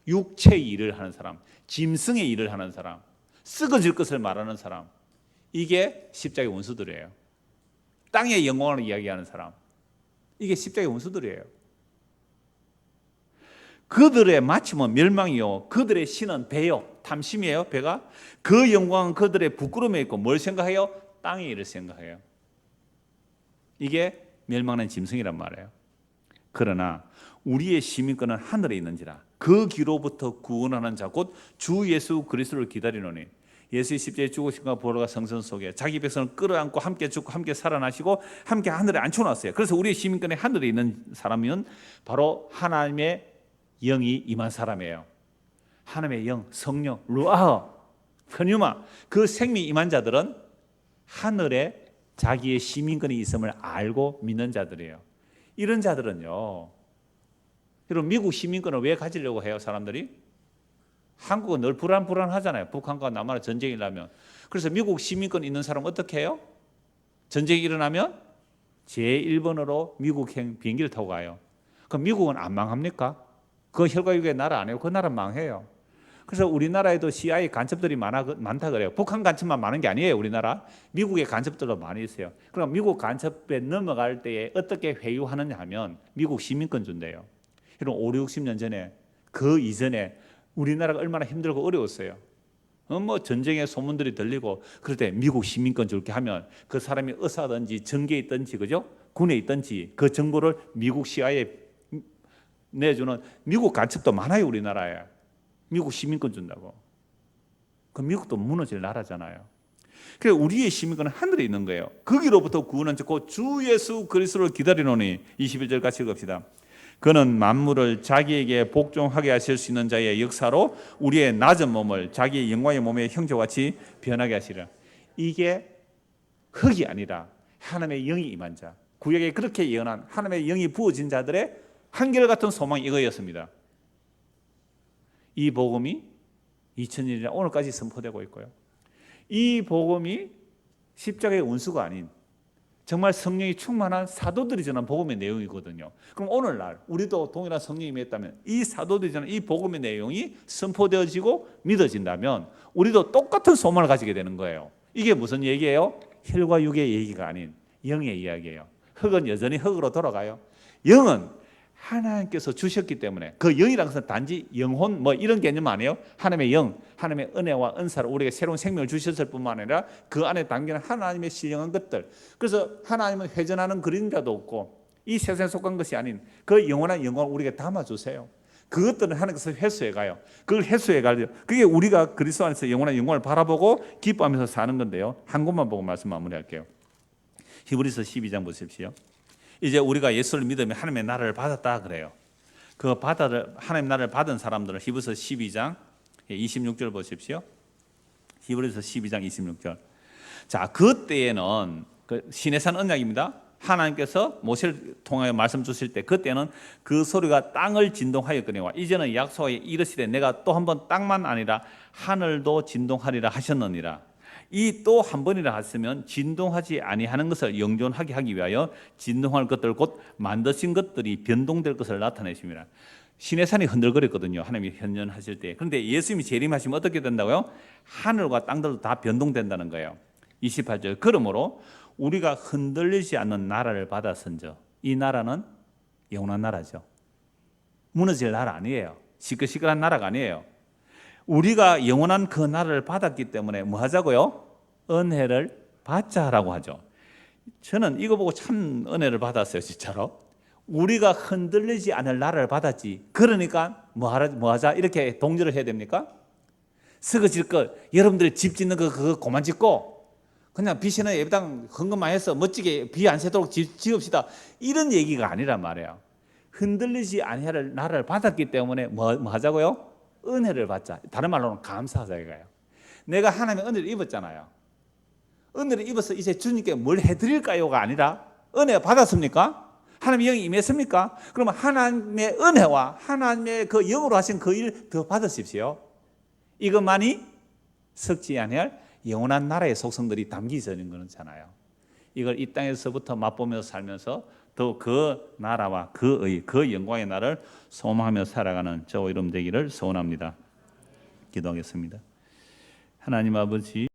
육체의 일을 하는 사람, 짐승의 일을 하는 사람, 썩어질 것을 말하는 사람. 이게 십자가의 원수들이에요. 땅의 영광을 이야기하는 사람, 이게 십자가의 원수들이에요. 그들의 마침은 멸망이요 그들의 신은 배요, 탐심이에요. 배가 그 영광은 그들의 부끄러움에 있고 뭘 생각해요? 땅의 일을 생각해요. 이게 멸망하는 짐승이란 말이에요. 그러나 우리의 시민권은 하늘에 있는지라 그 기로부터 구원하는 자 곧 주 예수 그리스도를 기다리노니 예수의 십자가에 죽으심과 부활과 성선 속에 자기 백성을 끌어안고 함께 죽고 함께 살아나시고 함께 하늘에 앉혀놨어요. 그래서 우리의 시민권이 하늘에 있는 사람은 바로 하나님의 영이 임한 사람이에요. 하나님의 영, 성령, 루아흐, 페뉴마, 그 생명이 임한 자들은 하늘에 자기의 시민권이 있음을 알고 믿는 자들이에요. 이런 자들은요, 여러분 미국 시민권을 왜 가지려고 해요? 사람들이? 한국은 늘 불안하잖아요. 북한과 남한의 전쟁이 일어나면. 그래서 미국 시민권 있는 사람은 어떻게 해요? 전쟁이 일어나면 제1번으로 미국행 비행기를 타고 가요. 그럼 미국은 안 망합니까? 그 혈과육의 나라 아니에요. 그 나라 망해요. 그래서 우리나라에도 CIA 간첩들이 많다 그래요. 북한 간첩만 많은 게 아니에요. 우리나라 미국의 간첩들도 많이 있어요. 그럼 미국 간첩에 넘어갈 때에 어떻게 회유하느냐 하면 미국 시민권 준대요. 이런 5, 60년 전에 그 이전에 우리나라가 얼마나 힘들고 어려웠어요. 뭐 전쟁의 소문들이 들리고 그럴 때 미국 시민권 줄게 하면 그 사람이 의사든지 정계에 있든지 그죠? 군에 있든지 그 정보를 미국 CIA 내주는 미국 간첩도 많아요. 우리나라에. 미국 시민권 준다고. 그 미국도 무너질 나라잖아요. 그래서 우리의 시민권은 하늘에 있는 거예요. 거기로부터 구원은 곧 주 예수 그리스도를 기다리노니 21절 같이 읽읍시다. 그는 만물을 자기에게 복종하게 하실 수 있는 자의 역사로 우리의 낮은 몸을 자기의 영광의 몸의 형제같이 변하게 하시리라. 이게 흙이 아니라 하나님의 영이 임한 자, 구약에 그렇게 예언한 하나님의 영이 부어진 자들의 한결같은 소망이 이거였습니다. 이 복음이 2000년이나 오늘까지 선포되고 있고요. 이 복음이 십자가의 원수가 아닌 정말 성령이 충만한 사도들이 전한 복음의 내용이거든요. 그럼 오늘날 우리도 동일한 성령이 임했다면 이 사도들이 전한 이 복음의 내용이 선포되어지고 믿어진다면 우리도 똑같은 소망을 가지게 되는 거예요. 이게 무슨 얘기예요? 혈과 육의 얘기가 아닌 영의 이야기예요. 흙은 여전히 흙으로 돌아가요. 영은 하나님께서 주셨기 때문에, 그 영이라는 것은 단지 영혼 뭐 이런 개념 아니에요. 하나님의 영, 하나님의 은혜와 은사로 우리에게 새로운 생명을 주셨을 뿐만 아니라 그 안에 담기는 하나님의 신령한 것들. 그래서 하나님은 회전하는 그림자도 없고 이 세상에 속한 것이 아닌 그 영원한 영광을 우리에게 담아주세요. 그것들은 하나님께서 회수해 가요. 그걸 회수해 가요. 그게 우리가 그리스도 안에서 영원한 영광을 바라보고 기뻐하면서 사는 건데요. 한 곳만 보고 말씀 마무리할게요. 히브리서 12장 보십시오. 이제 우리가 예수를 믿으면 하나님의 나라를 받았다 그래요. 그 하나님 나라를 받은 사람들은 히브리서 12장 26절 보십시오. 히브리서 12장 26절. 자, 그때에는 그 시내산 언약입니다. 하나님께서 모세를 통하여 말씀 주실 때 그때는 그 소리가 땅을 진동하였거니와 이제는 약속에 이르시되 내가 또 한 번 땅만 아니라 하늘도 진동하리라 하셨느니라. 이 또 한 번이라 했으면 진동하지 아니하는 것을 영존하게 하기 위하여 진동할 것들 곧 만드신 것들이 변동될 것을 나타내십니다. 시내산이 흔들거렸거든요. 하나님이 현존하실 때. 그런데 예수님이 재림하시면 어떻게 된다고요? 하늘과 땅들도 다 변동된다는 거예요. 28절. 그러므로 우리가 흔들리지 않는 나라를 받았은저 이 나라는 영원한 나라죠. 무너질 나라 아니에요. 시끌시끌한 나라가 아니에요. 우리가 영원한 그 나라를 받았기 때문에 뭐 하자고요? 은혜를 받자라고 하죠. 저는 이거 보고 참 은혜를 받았어요. 진짜로. 우리가 흔들리지 않을 나라를 받았지. 그러니까 뭐 하자? 이렇게 동조를 해야 됩니까? 쓰러질 것, 여러분들 집 짓는 거 그거 그만 짓고 그냥 비시는 예배당 헌금 많이 해서 멋지게 비 안 새도록 지읍시다. 이런 얘기가 아니란 말이에요. 흔들리지 아니할 나라를 받았기 때문에 뭐 하자고요? 은혜를 받자. 다른 말로는 감사하자 이거예요. 내가 하나님의 은혜를 입었잖아요. 은혜를 입어서 이제 주님께 뭘 해드릴까요가 아니라 은혜 받았습니까? 하나님의 영이 임했습니까? 그러면 하나님의 은혜와 하나님의 그 영으로 하신 그 일 더 받으십시오. 이것만이 썩지 아니할 영원한 나라의 속성들이 담기져 있는 거잖아요. 이걸 이 땅에서부터 맛보면서 살면서 또 그 나라와 그 영광의 나라를 소망하며 살아가는 저와 여러분 되기를 소원합니다. 기도하겠습니다. 하나님 아버지,